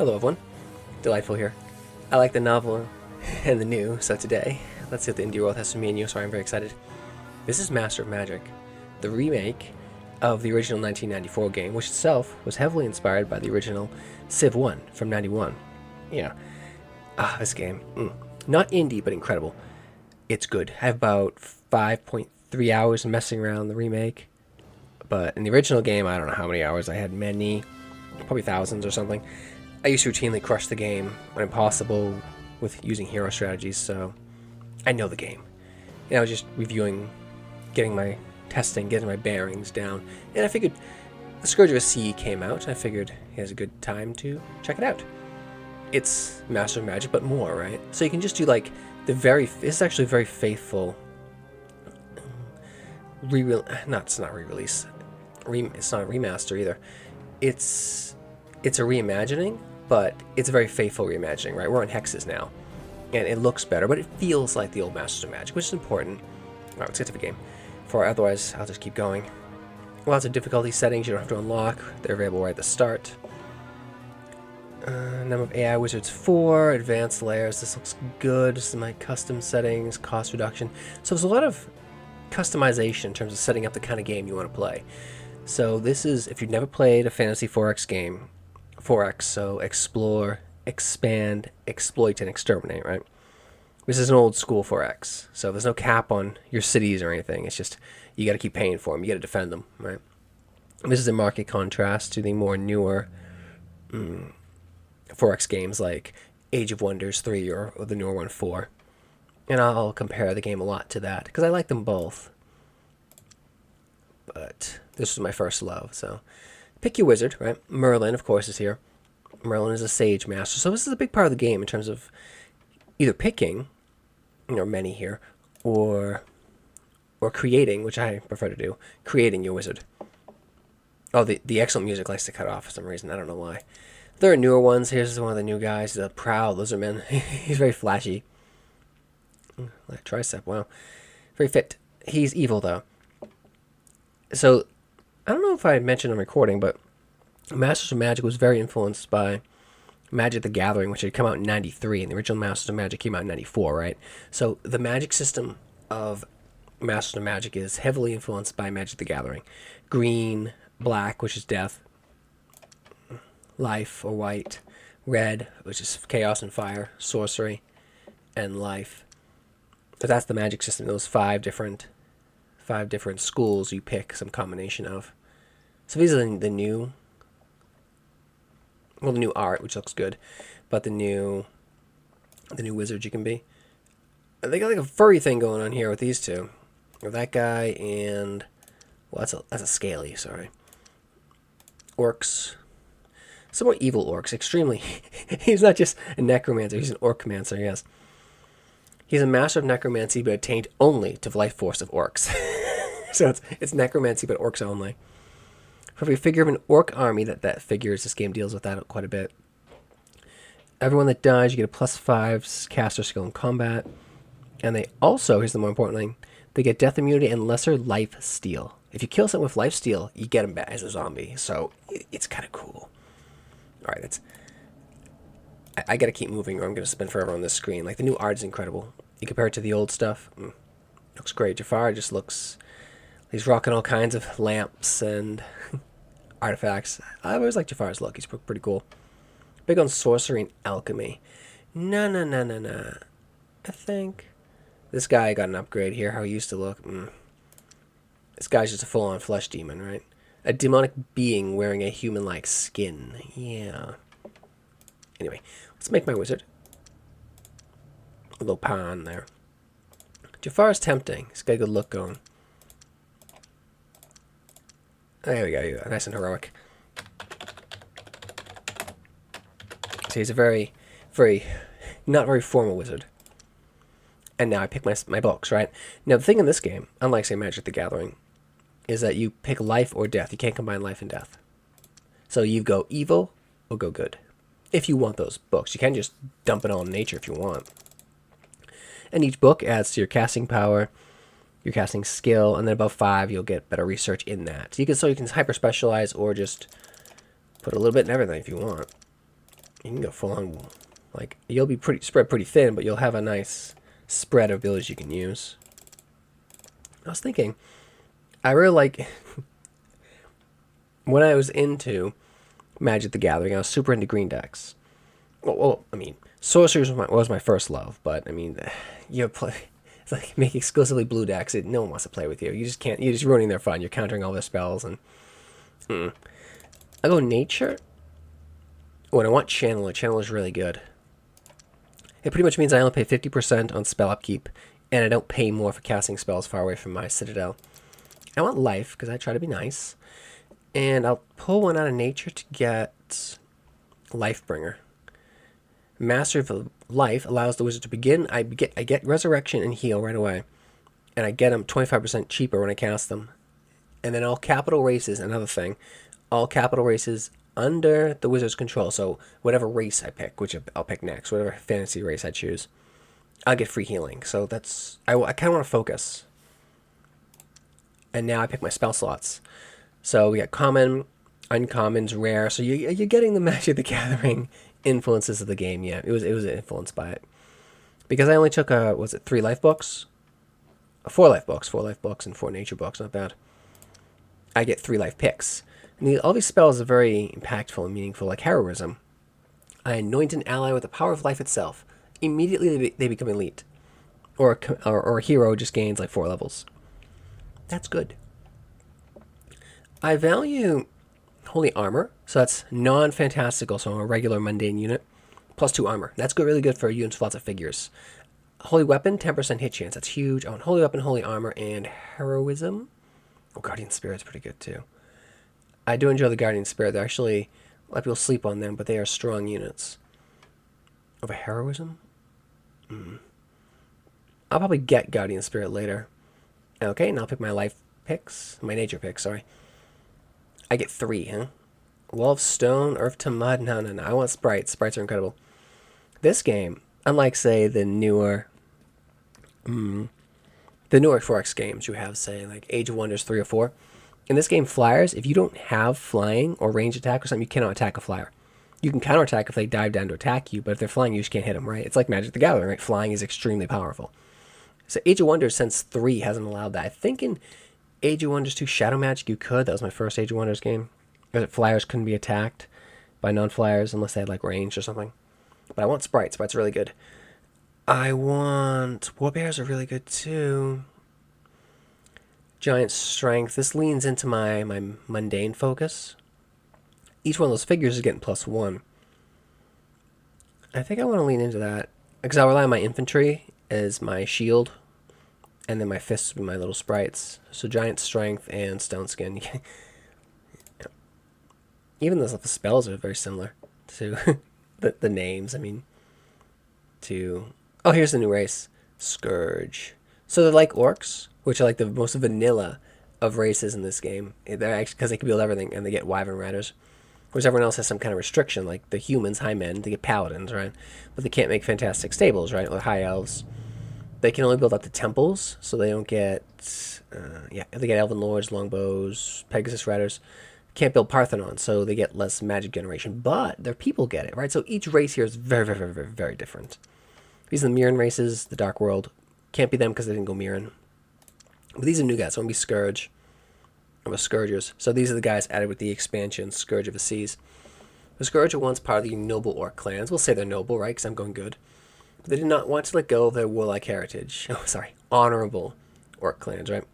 Hello everyone, delightful here. I like the novel and the new, so today, let's see what the indie world has for me and you, so I'm very excited. This is Master of Magic, the remake of the original 1994 game, which itself was heavily inspired by the original Civ 1 from 91. Yeah, this game, not indie, but incredible. It's good. I have about 5.3 hours messing around the remake, but in the original game, I don't know how many hours. I had many, probably thousands or something. I used to routinely crush the game when impossible with using hero strategies, so I know the game. And I was just reviewing, getting my testing, getting my bearings down, and I figured the Scourge of a Sea came out, and I figured it was a good time to check it out. It's Master of Magic, but more, right? So you can just do like it's actually very faithful it's not re-release. It's not a remaster either. It's a reimagining, but it's a very faithful reimagining, right? We're on hexes now, and it looks better, but it feels like the old Masters of Magic, which is important. All right, let's get to the game. Otherwise, I'll just keep going. Lots of difficulty settings you don't have to unlock. They're available right at the start. Number of AI wizards 4, advanced layers. This looks good. This is my custom settings, cost reduction. So there's a lot of customization in terms of setting up the kind of game you want to play. So this is, if you've never played a Fantasy 4X game, 4X, so explore, expand, exploit, and exterminate, right? This is an old school 4X, so there's no cap on your cities or anything. It's just, you got to keep paying for them. You got to defend them, right? This is a marked contrast to the more newer 4X games like Age of Wonders 3 or the newer one 4. And I'll compare the game a lot to that, because I like them both. But this was my first love, so pick your wizard, right? Merlin, of course, is here. Merlin is a sage master, so this is a big part of the game in terms of either picking, many here, or creating, which I prefer to do, creating your wizard. Oh, the excellent music likes to cut off for some reason. I don't know why. There are newer ones. Here's one of the new guys, the proud lizardman. He's very flashy. Like tricep, wow. Very fit. He's evil, though. So, I don't know if I mentioned on recording, but Masters of Magic was very influenced by Magic the Gathering, which had come out in 93, and the original Masters of Magic came out in 94, right? So, the magic system of Masters of Magic is heavily influenced by Magic the Gathering. Green, black, which is death, life or white, red, which is chaos and fire, sorcery, and life. So that's the magic system. Those five different schools you pick some combination of. So these are the new art, which looks good, but the new wizards you can be. And they got like a furry thing going on here with these two. With that guy and that's a scaly, sorry. Orcs. Somewhat evil orcs, extremely. He's not just a necromancer, he's an orcmancer, yes. He's a master of necromancy, but attained only to the life force of orcs. So it's necromancy, but orcs only. For every figure of an orc army that figures, this game deals with that quite a bit. Everyone that dies, you get a +5 caster skill in combat. And they also, here's the more important thing, they get death immunity and lesser life steal. If you kill someone with life steal, you get them back as a zombie. So it's kind of cool. All right, I got to keep moving or I'm going to spin forever on this screen. Like, the new art is incredible. You compare it to the old stuff, looks great. Jafar just looks, he's rocking all kinds of lamps and artifacts. I always like Jafar's look. He's pretty cool. Big on sorcery and alchemy. No. I think this guy got an upgrade here, how he used to look. This guy's just a full-on flesh demon, right? A demonic being wearing a human-like skin. Yeah. Anyway, let's make my wizard. A little pawn there. Jafar's tempting. He's got a good look going. There we go. Nice and heroic. So he's a very, not very formal wizard. And now I pick my books, right? Now, the thing in this game, unlike, say, Magic the Gathering, is that you pick life or death. You can't combine life and death. So you go evil or go good. If you want those books. You can just dump it all in nature if you want. And each book adds to your casting power, your casting skill, and then above 5, you'll get better research in that. So you can hyper specialize or just put a little bit in everything if you want. You can go full on, like, you'll be spread pretty thin, but you'll have a nice spread of abilities you can use. I was thinking, I really like, when I was into Magic the Gathering, I was super into green decks. Well, I mean, Sorcerers was my first love, but I mean, you play, it's like make exclusively blue decks. No one wants to play with you. You just can't. You're just ruining their fun. You're countering all their spells, and I go nature. When I want Channeler, Channeler is really good. It pretty much means I only pay 50% on spell upkeep, and I don't pay more for casting spells far away from my citadel. I want life, because I try to be nice. And I'll pull one out of nature to get Lifebringer. Master of Life allows the wizard to begin. I get Resurrection and Heal right away. And I get them 25% cheaper when I cast them. And then all capital races, another thing, all capital races under the wizard's control. So whatever race I pick, which I'll pick next, whatever fantasy race I choose, I'll get free healing. So that's, I kind of want to focus. And now I pick my spell slots. So we got common, uncommons, rare. So you're getting the Magic the Gathering influences of the game. Yeah, it was influenced by it. Because I only took, 3 life books? 4 life books. 4 life books and 4 nature books. Not bad. I get 3 life picks. And all these spells are very impactful and meaningful, like Heroism. I anoint an ally with the power of life itself. Immediately they become elite. Or a hero just gains like 4 levels. That's good. I value Holy Armor, so that's non-fantastical, so I'm a regular mundane unit, plus 2 armor. That's good, really good for units with lots of figures. Holy Weapon, 10% hit chance. That's huge. I want Holy Weapon, Holy Armor, and Heroism. Oh, Guardian Spirit's pretty good too. I do enjoy the Guardian Spirit. They're actually, a lot of people sleep on them, but they are strong units. Over Heroism? I'll probably get Guardian Spirit later. Okay, and I'll pick my life picks, my nature picks, sorry. I get 3, huh? Wall of Stone, Earth to Mud. No. I want sprites. Sprites are incredible. This game, unlike, say, the newer 4X games you have, say, like Age of Wonders 3 or 4, in this game, flyers, if you don't have flying or range attack or something, you cannot attack a flyer. You can counterattack if they dive down to attack you, but if they're flying, you just can't hit them, right? It's like Magic the Gathering, right? Flying is extremely powerful. So Age of Wonders, since 3 hasn't allowed that. I think in Age of Wonders 2 Shadow Magic, you could. That was my first Age of Wonders game. Flyers couldn't be attacked by non-flyers unless they had like range or something. But I want sprites. Sprites are really good. I want... Warbears are really good too. Giant Strength. This leans into my mundane focus. Each one of those figures is getting +1. I think I want to lean into that. Because I'll rely on my infantry as my shield. And then my fists will be my little sprites. So Giant Strength and Stone Skin. Even the spells are very similar to the names. I mean, oh, here's the new race, Scourge. So they're like orcs, which are like the most vanilla of races in this game. They're actually, because they can build everything, and they get Wyvern Riders. Whereas everyone else has some kind of restriction, like the humans, high men, they get paladins, right? But they can't make fantastic stables, right? Or high elves. They can only build up to temples, so they don't get, they get Elven Lords, Longbows, Pegasus Riders. Can't build Parthenon, so they get less magic generation, but their people get it, right? So each race here is very, very, very, very, very different. These are the Mirren races, the Dark World. Can't be them because they didn't go Mirren. But these are new guys, so I'm going to be Scourge. I'm a Scourgers. So these are the guys added with the expansion, Scourge of the Seas. The Scourge are once part of the noble orc clans. We'll say they're noble, right? Because I'm going good. But they did not want to let go of their warlike heritage. Oh, sorry. Honorable orc clans, right?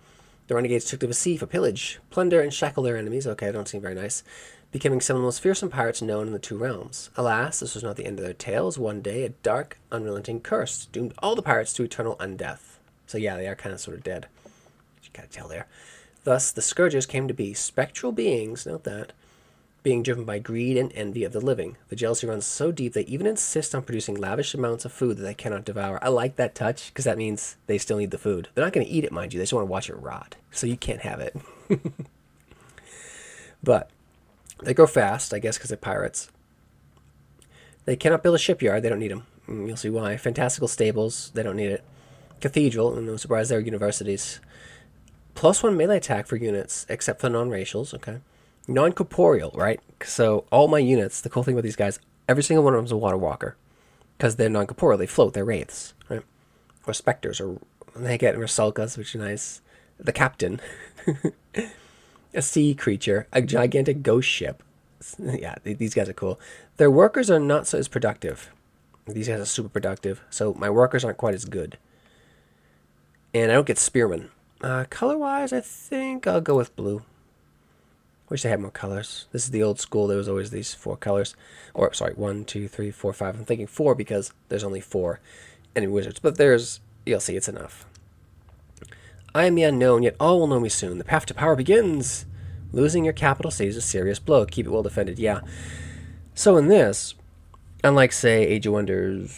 The renegades took to the sea for pillage, plunder, and shackle their enemies. Okay, don't seem very nice. Becoming some of the most fearsome pirates known in the 2 realms. Alas, this was not the end of their tales. One day, a dark, unrelenting curse doomed all the pirates to eternal undeath. So yeah, they are kind of sort of dead. You gotta tell there. Thus, the Scourgers came to be spectral beings, note that, being driven by greed and envy of the living. The jealousy runs so deep they even insist on producing lavish amounts of food that they cannot devour. I like that touch, because that means they still need the food. They're not going to eat it, mind you. They just want to watch it rot. So you can't have it. But they grow fast, I guess, because they're pirates. They cannot build a shipyard. They don't need them. You'll see why. Fantastical stables. They don't need it. Cathedral. No surprise, there are universities. +1 melee attack for units, except for non-racials. Okay. Non-corporeal, right? So all my units, the cool thing about these guys, Every single one of them is a water walker. Because they're non-corporeal, they float, they're wraiths, right? Or specters, or they get Rusalkas, which is nice. The captain. A sea creature. A gigantic ghost ship. Yeah, these guys are cool. Their workers are not so as productive. These guys are super productive, so my workers aren't quite as good. And I don't get spearmen. Color-wise, I think I'll go with blue. Wish they had more colors. This is the old school. There was always these 4 colors. Or, sorry, 1, 2, 3, 4, 5. I'm thinking 4 because there's only 4 enemy wizards. But there's, you'll see, it's enough. I am the unknown, yet all will know me soon. The path to power begins. Losing your capital city is a serious blow. Keep it well defended. Yeah. So in this, unlike, say, Age of Wonders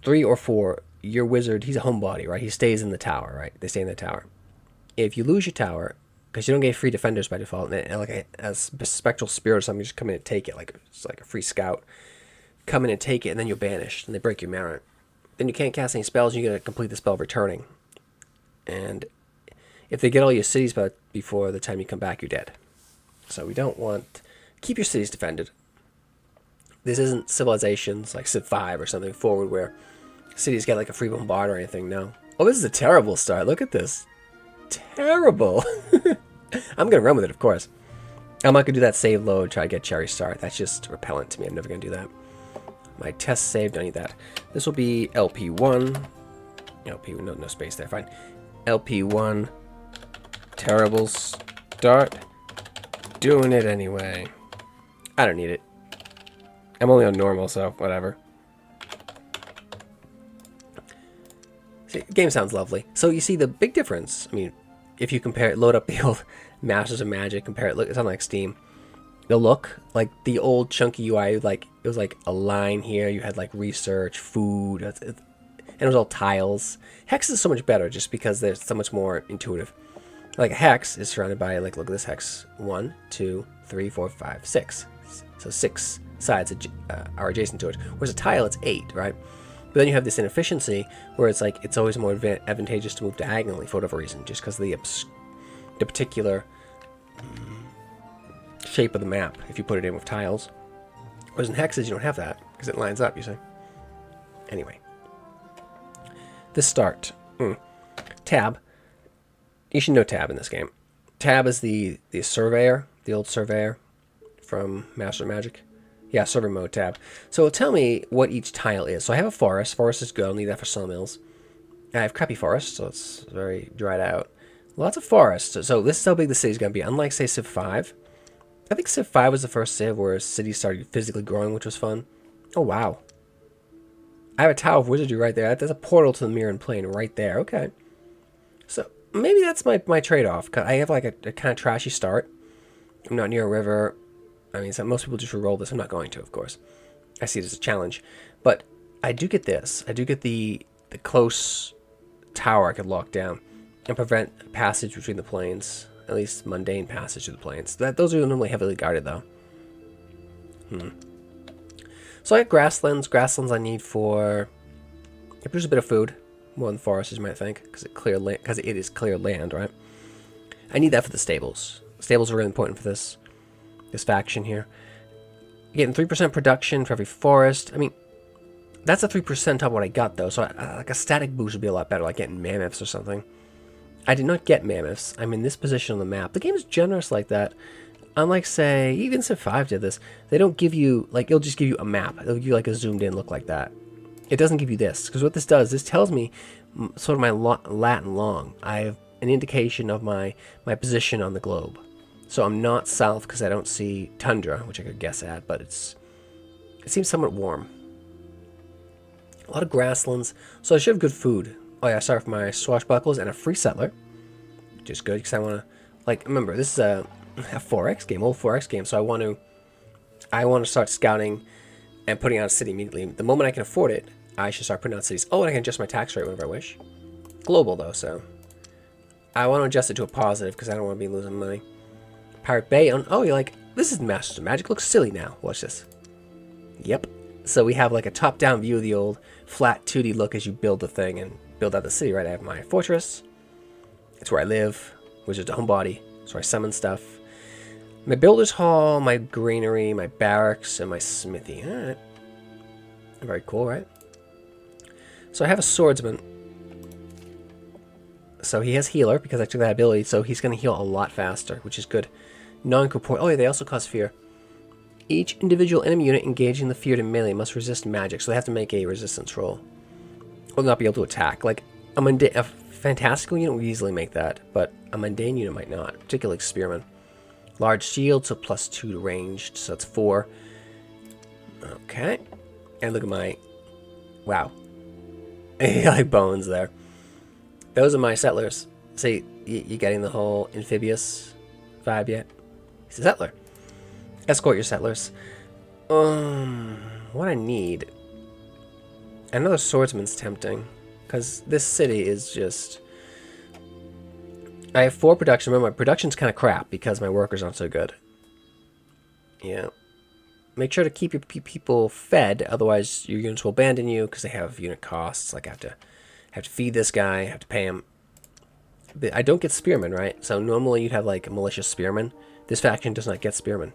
3 or 4, your wizard, he's a homebody, right? He stays in the tower, right? They stay in the tower. If you lose your tower, because you don't get free defenders by default, and like a spectral spirit or something, you just come in and take it, like it's like a free scout. Come in and take it, and then you're banished, and they break your merit. Then you can't cast any spells, and you gotta complete the spell of returning. And if they get all your cities before the time you come back, you're dead. So we don't want... Keep your cities defended. This isn't Civilizations, like Civ 5 or something forward, where cities get like a free bombard or anything, no. Oh, this is a terrible start. Look at this. Terrible. I'm going to run with it, of course. I'm not going to do that save load, try to get cherry start. That's just repellent to me. I'm never going to do that. My test save, don't need that. This will be LP1. LP, no space there, fine. LP1. Terrible start. Doing it anyway. I don't need it. I'm only on normal, so whatever. See, the game sounds lovely. So you see the big difference. I mean, if you compare it, load up the old Masters of Magic, compare it, look, it's on like Steam. The look, like the old chunky UI, like it was like a line here. You had like research, food, and it was all tiles. Hex is so much better just because there's so much more intuitive. Like a hex is surrounded by, like, look at this hex. 1, 2, 3, 4, 5, 6. So 6 sides are adjacent to it. Whereas a tile, it's 8, right? But then you have this inefficiency where it's like it's always more advantageous to move diagonally for whatever reason, just because of the particular shape of the map if you put it in with tiles. Whereas in hexes, you don't have that because it lines up, you see. Anyway. This start. Tab. You should know Tab in this game. Tab is the surveyor, the old surveyor from Master of Magic. Yeah, server mode tab. So it'll tell me what each tile is. So I have a forest. Forest is good. I'll need that for sawmills. I have crappy forest, so it's very dried out. Lots of forest. So this is how big the city's going to be. Unlike, say, Civ 5. I think Civ 5 was the first Civ where cities started physically growing, which was fun. Oh, wow. I have a Tower of Wizardry right there. There's a portal to the Mirren Plain right there. Okay. So maybe that's my trade-off. I have like a kind of trashy start. I'm not near a river. I mean, most people just re-roll this. I'm not going to, of course. I see it as a challenge. But I do get this. I do get the close tower I could lock down and prevent passage between the plains. At least mundane passage to the plains. Those are normally heavily guarded, though. So I have grasslands. Grasslands I need for... It produces a bit of food. More than forest, as you might think. Because it is clear land, right? I need that for the stables. Stables are really important for this faction here. You're getting 3% production for every forest. I mean, that's a 3% on top of what I got, though. So like a static boost would be a lot better, like getting mammoths or something. I did not get mammoths. I'm in this position on the map. The game is generous like that. Unlike, say, even Civ 5 did this. They don't give you, like, it'll just give you a map. It'll give you, like, a zoomed-in look like that. It doesn't give you this. Because what this does, this tells me sort of my Latin long. I have an indication of my position on the globe. So I'm not south because I don't see tundra, which I could guess at, but it seems somewhat warm. A lot of grasslands. So I should have good food. Oh yeah, sorry for my swashbuckles and a free settler. Which is good because I want to, like, remember, this is a 4X game, old 4X game, so I want to start scouting and putting out a city immediately. The moment I can afford it, I should start putting out cities. Oh, and I can adjust my tax rate whenever I wish. Global, though, so I want to adjust it to a positive because I don't want to be losing money. Pirate Bay. Oh, you're like, this is Masters of Magic. Looks silly now. Watch this. Yep. So we have like a top-down view of the old flat 2D look as you build the thing and build out the city, right? I have my fortress. It's where I live, which is the homebody. It's where I summon stuff. My builder's hall, my granary, my barracks, and my smithy. All right. Very cool, right? So I have a swordsman. So he has healer because I took that ability, so he's going to heal a lot faster, which is good. Non-corporeal. Oh yeah, they also cause fear. Each individual enemy unit engaging the feared in melee must resist magic, so they have to make a resistance roll. Or not be able to attack. Like, a fantastical unit would easily make that, but a mundane unit might not, particularly spearmen. Large shield, so +2 to ranged, so that's 4. Okay. And look at my... Wow. Like bones there. Those are my settlers. See, you getting the whole amphibious vibe yet? He's a settler. Escort your settlers. What I need... Another swordsman's tempting. Because this city is just... I have 4 production. Remember, my production's kind of crap because my workers aren't so good. Yeah. Make sure to keep your people fed, otherwise your units will abandon you because they have unit costs. Like I have to feed this guy, I have to pay him. I don't get spearmen, right? So normally you'd have like a malicious spearman. This faction does not get spearmen.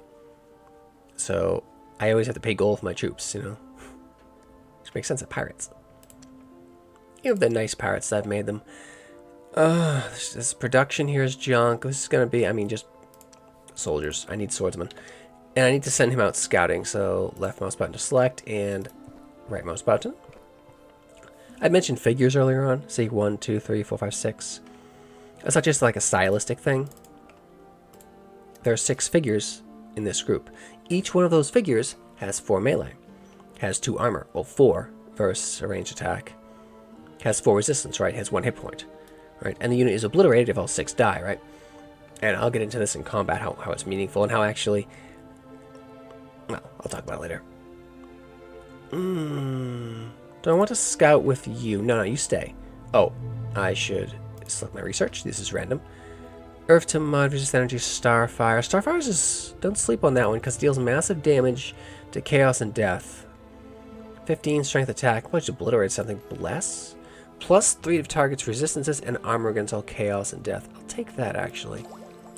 So I always have to pay gold for my troops, you know? Which makes sense at pirates. You have the nice pirates that I've made them. This production here is junk. This is going to be, I mean, just soldiers. I need swordsmen. And I need to send him out scouting. So left mouse button to select and right mouse button. I mentioned figures earlier on. See 1, 2, 3, 4, 5, 6. That's not just like a stylistic thing. There are 6 figures in this group. Each one of those figures has 4 melee. Has 2 armor. Well, 4 versus a ranged attack. Has 4 resistance, right? Has 1 hit point. Right? And the unit is obliterated if all 6 die, right? And I'll get into this in combat, how it's meaningful and how actually... Well, I'll talk about it later. Do I want to scout with you? No, you stay. Oh, I should select my research. This is random. Earth to mud, resist energy, Starfire. Starfire is... Don't sleep on that one because it deals massive damage to chaos and death. 15 strength attack. Probably should obliterate something. Bless? +3 to targets resistances and armor against all chaos and death. I'll take that, actually.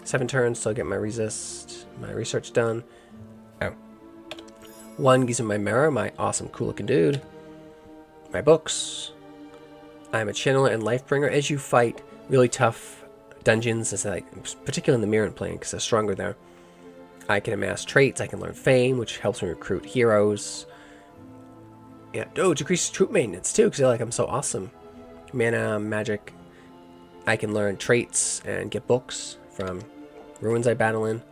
7 turns, so I'll get my my research done. Oh. 1 gives me my mirror, my awesome cool-looking dude. My books. I'm a channeler and lifebringer. As you fight really tough dungeons, particularly in the mirror plane, because they're stronger there, I can amass traits. I can learn fame, which helps me recruit heroes. Yeah. Oh, decreases troop maintenance, too, because they're like, I'm so awesome. Mana, magic. I can learn traits and get books from ruins I battle in.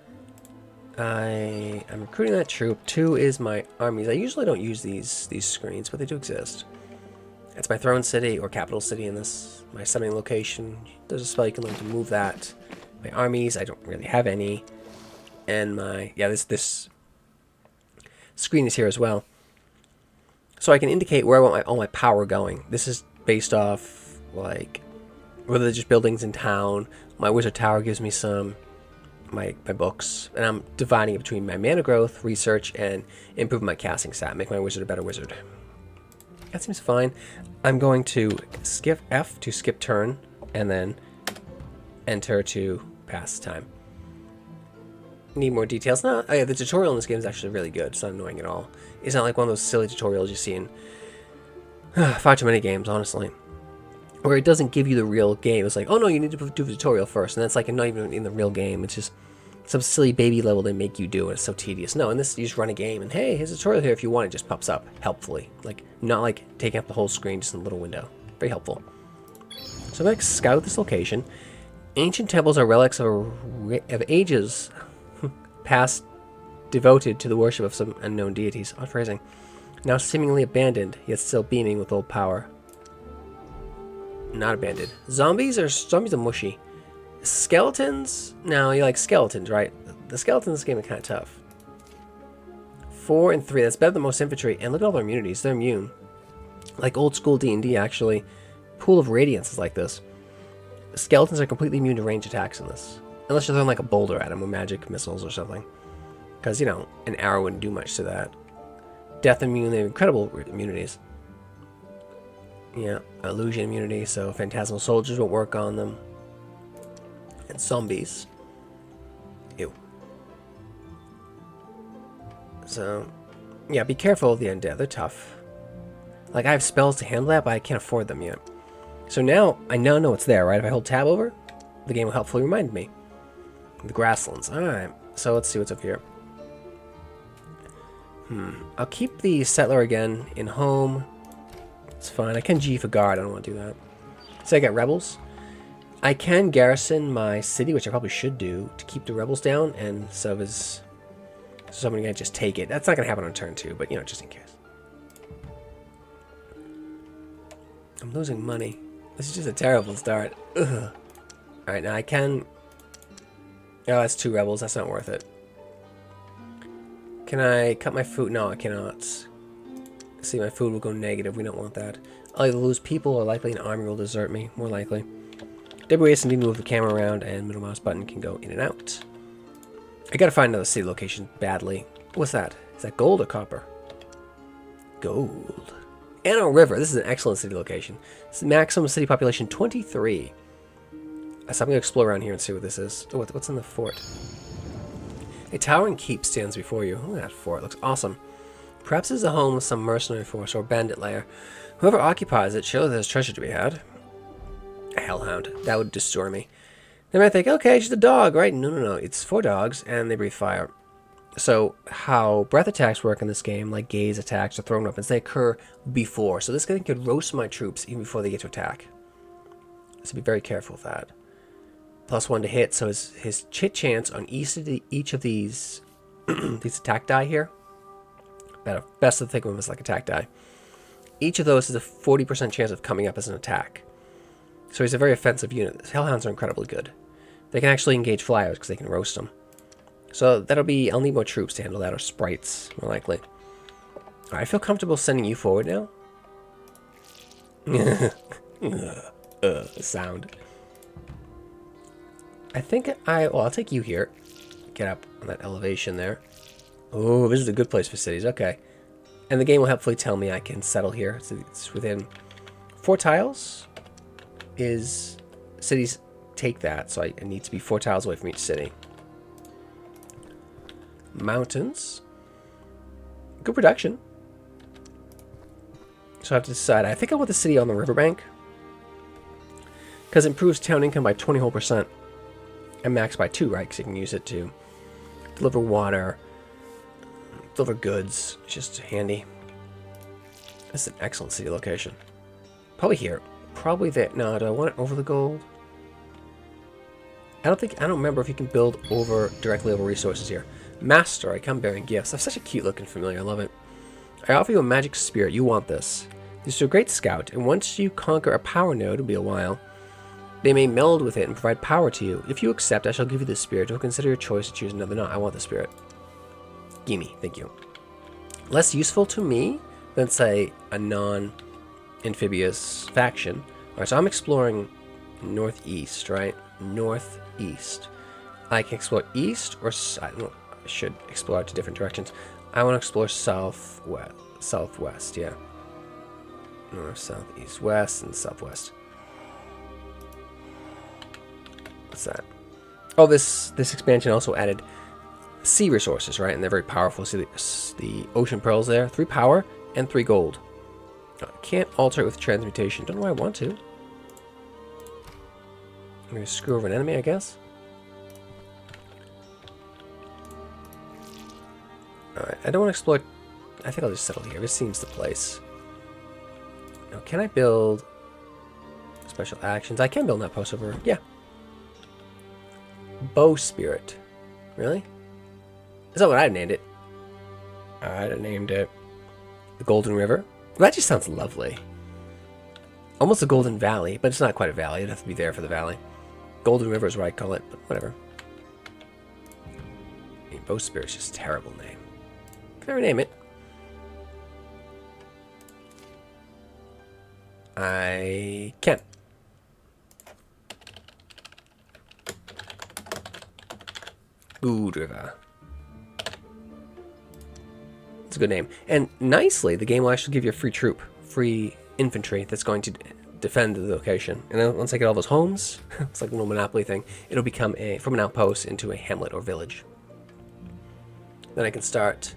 I'm recruiting that troop. 2 is my armies. I usually don't use these screens, but they do exist. That's my throne city or capital city in this. My summoning location. There's a spell you can learn to move that. My armies, I don't really have any. And my... Yeah, this screen is here as well. So I can indicate where I want all my power going. This is based off, like, religious buildings in town. My wizard tower gives me some, my books. And I'm dividing it between my mana growth, research, and improving my casting stat. Make my wizard a better wizard. That seems fine. I'm going to skip F to skip turn, and then enter to pass time. Need more details? No, oh yeah, the tutorial in this game is actually really good. It's not annoying at all. It's not like one of those silly tutorials you see in far too many games, honestly. Where it doesn't give you the real game. It's like, oh no, you need to do the tutorial first. And that's like not even in the real game. It's just some silly baby level they make you do. And it's so tedious. No, in this, you just run a game. And hey, here's a tutorial here if you want. It just pops up helpfully. Like, not like taking up the whole screen, just in a little window. Very helpful. So I'm going to scout this location. Ancient temples are relics of ages past devoted to the worship of some unknown deities. Odd phrasing. Now seemingly abandoned, yet still beaming with old power. Not abandoned. Zombies are mushy. Skeletons? No, you like skeletons, right? The skeletons in this game are kind of tough. 4 and 3. That's better than most infantry. And look at all their immunities. They're immune. Like old school D&D, actually. Pool of Radiance is like this. Skeletons are completely immune to range attacks in this. Unless you're throwing like a boulder at them with magic missiles or something. Because, you know, an arrow wouldn't do much to that. Death immune, they have incredible immunities. Yeah, illusion immunity, so phantasmal soldiers won't work on them. And zombies. Ew. So, yeah, be careful of the undead. They're tough. Like, I have spells to handle that, but I can't afford them yet. So now, I now know it's there, right? If I hold tab over, the game will helpfully remind me. The grasslands. Alright, so let's see what's up here. I'll keep the settler again in home. It's fine. I can G for guard. I don't want to do that. So I got rebels. I can garrison my city, which I probably should do, to keep the rebels down, and so is somebody gonna just take it. That's not gonna happen on turn 2, but you know, just in case. I'm losing money. This is just a terrible start. Ugh. Alright, now I can... Oh, that's 2 rebels. That's not worth it. Can I cut my food? No, I cannot. See, my food will go negative. We don't want that. I'll either lose people or likely an army will desert me. More likely. WASD need to move the camera around, and middle mouse button can go in and out. I gotta find another city location badly. What's that? Is that gold or copper? Gold. Anew River. This is an excellent city location. It's maximum city population 23. So I'm gonna explore around here and see what this is. Oh, what's in the fort? A towering keep stands before you. Look at that fort. It looks awesome. Perhaps it's the home of some mercenary force or bandit lair. Whoever occupies it, surely there's treasure to be had. A hellhound. That would destroy me. They might think, okay, just a dog, right? No, no, no. It's 4 dogs, and they breathe fire. So, how breath attacks work in this game, like gaze attacks or thrown weapons, they occur before. So this thing could roast my troops even before they get to attack. So be very careful with that. +1 to hit, so his chit chance on each of these these attack die here. Best to think of them as like attack die. Each of those is a 40% chance of coming up as an attack. So he's a very offensive unit. Hellhounds are incredibly good. They can actually engage flyers because they can roast them. So that'll be... I'll need more troops to handle that, or sprites, more likely. I feel comfortable sending you forward now. Sound. I think well, I'll take you here. Get up on that elevation there. Oh, this is a good place for cities. Okay. And the game will hopefully tell me I can settle here. So it's within 4 tiles. Cities take that, so I need to be 4 tiles away from each city. Mountains. Good production. So I have to decide. I think I want the city on the riverbank. Because it improves town income by 20 whole %. And max by 2, right? Because you can use it to deliver water, deliver goods. It's just handy. This is an excellent city location. Probably here. Probably there. No, do I want it over the gold? I don't remember if you can build directly over resources here. Master, I come bearing gifts. That's such a cute looking familiar. I love it. I offer you a magic spirit. You want this. This is a great scout, and once you conquer a power node, it'll be a while, they may meld with it and provide power to you. If you accept, I shall give you this spirit. You'll consider your choice to choose another. No, I want the spirit. Gimme. Thank you. Less useful to me than, say, a non-amphibious faction. Alright, so I'm exploring northeast, right? Northeast. I can explore east or... I should explore to different directions. I want to explore southwest, yeah. North, south, east, west, and southwest. What's that? Oh, this expansion also added sea resources, right? And they're very powerful. See the ocean pearls there? 3 power and 3 gold. I can't alter it with transmutation. Don't know why I want to. I'm going to screw over an enemy, I guess. Alright, I don't want to explore... I think I'll just settle here. This seems the place. Now, can I build special actions? I can build that post over... Yeah. Bow Spirit. Really? Is that what I named it? Alright, I named it the Golden River. Well, that just sounds lovely. Almost a Golden Valley, but it's not quite a valley. It'd have to be there for the valley. Golden River is what I call it, but whatever. I mean, Bow Spirit's just a terrible name. Can I rename it? I can. Good River. It's a good name. And nicely, the game will actually give you a free troop, free infantry that's going to defend the location. And then once I get all those homes, it's like a little Monopoly thing, it'll become from an outpost into a hamlet or village. Then I can start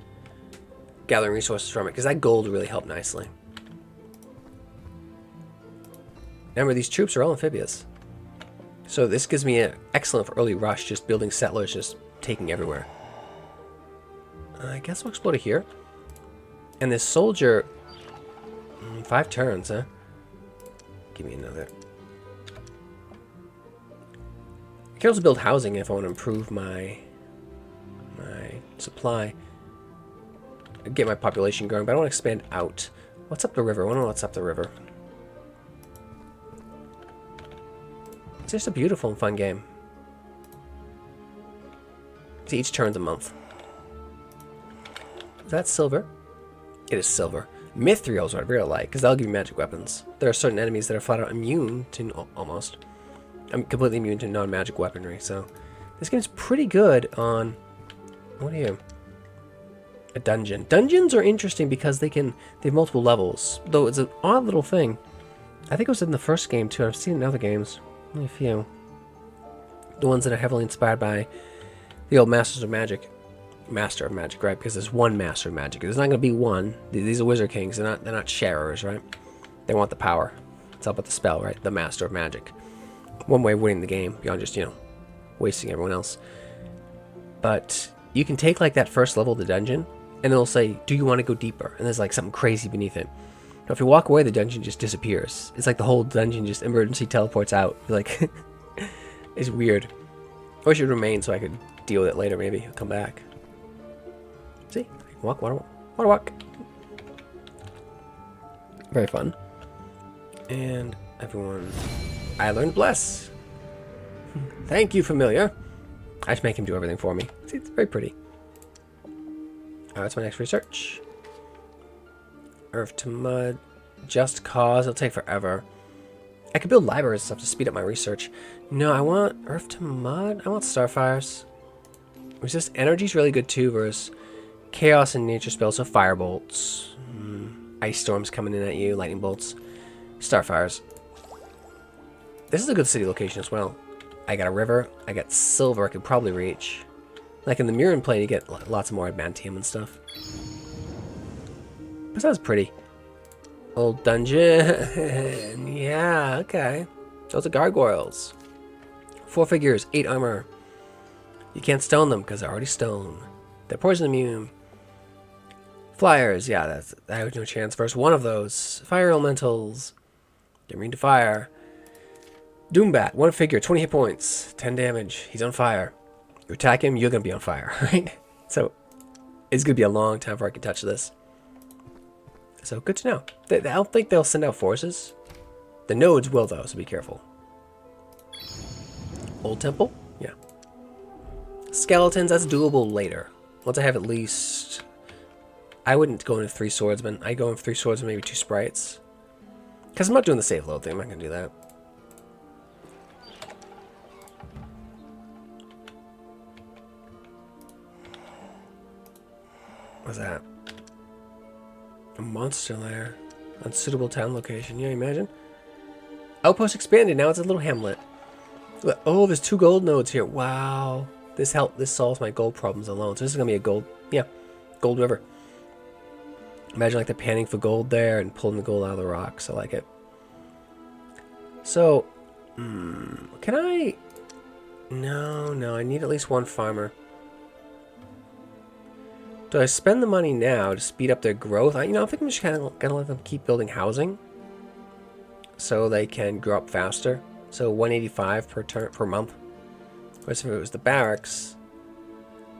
gathering resources from it, because that gold really helped nicely. Remember, these troops are all amphibious. So this gives me an excellent for early rush, just building settlers, just taking everywhere. I guess we'll explode it here. And this soldier... 5 turns, huh? Give me another. I can also build housing if I want to improve my supply. Get my population growing, but I don't want to expand out. What's up the river? I want to know what's up the river. It's just a beautiful and fun game. See, each turn's a month. Is that silver? It is silver. Mithril is what I really like, because that'll give you magic weapons. There are certain enemies that are flat out immune to, almost. I'm completely immune to non-magic weaponry, so... This game's pretty good on... What are you? A dungeon. Dungeons are interesting because they have multiple levels. Though it's an odd little thing. I think it was in the first game, too. I've seen it in other games. Only a few. The ones that are heavily inspired by the old Masters of Magic. Master of Magic, right? Because there's one Master of Magic. There's not going to be one. These are Wizard Kings. They're not sharers, right? They want the power. It's all about the spell, right? The Master of Magic. One way of winning the game, beyond just, wasting everyone else. But you can take, like, that first level of the dungeon, and it'll say, do you want to go deeper? And there's, like, something crazy beneath it. Now, if you walk away, the dungeon just disappears. It's like the whole dungeon just emergency teleports out. Like, it's weird. I wish it would remain so I could deal with it later, maybe. I'll come back. See? I can walk, water walk. Very fun. And everyone... I learned Bless. Thank you, familiar. I just make him do everything for me. See, it's very pretty. That's my next research. Earth to Mud. Just Cause. It'll take forever. I could build libraries and stuff to speed up my research. No, I want Earth to Mud. I want Starfires. Resist Energy's really good too versus Chaos and Nature spells. So Firebolts. Ice Storms coming in at you. Lightning Bolts. Starfires. This is a good city location as well. I got a river. I got silver I could probably reach. Like in the Mirren Plane, you get lots more adamantium and stuff. That sounds pretty. Old dungeon. Yeah, okay. Those are gargoyles. 4 figures, 8 armor. You can't stone them because they're already stone. They're poison immune. Flyers, yeah, I have no chance versus one of those. Fire elementals. They're immune to fire. Doombat, 1 figure, 20 hit points, 10 damage. He's on fire. You attack him, you're gonna be on fire, right? So it's gonna be a long time before I can touch this. So good to know. I don't think they'll send out forces. The nodes will though, so be careful. Old Temple? Yeah. Skeletons, that's doable later. Once I have at least... I wouldn't go into 3 swordsmen. I go into 3 swordsmen, maybe 2 sprites. Because I'm not doing the save load thing, I'm not gonna do that. What's that? A monster lair. Unsuitable town location. Yeah, imagine? Outpost expanded. Now it's a little hamlet. Oh, there's 2 gold nodes here. Wow. This solves my gold problems alone. So this is going to be a gold... Yeah. Gold river. Imagine like they're panning for gold there and pulling the gold out of the rocks. I like it. So... can I... No. I need at least 1 farmer. Do I spend the money now to speed up their growth? I think I'm just kind of gonna let them keep building housing, so they can grow up faster. So 185 per month. Whereas if it was the barracks,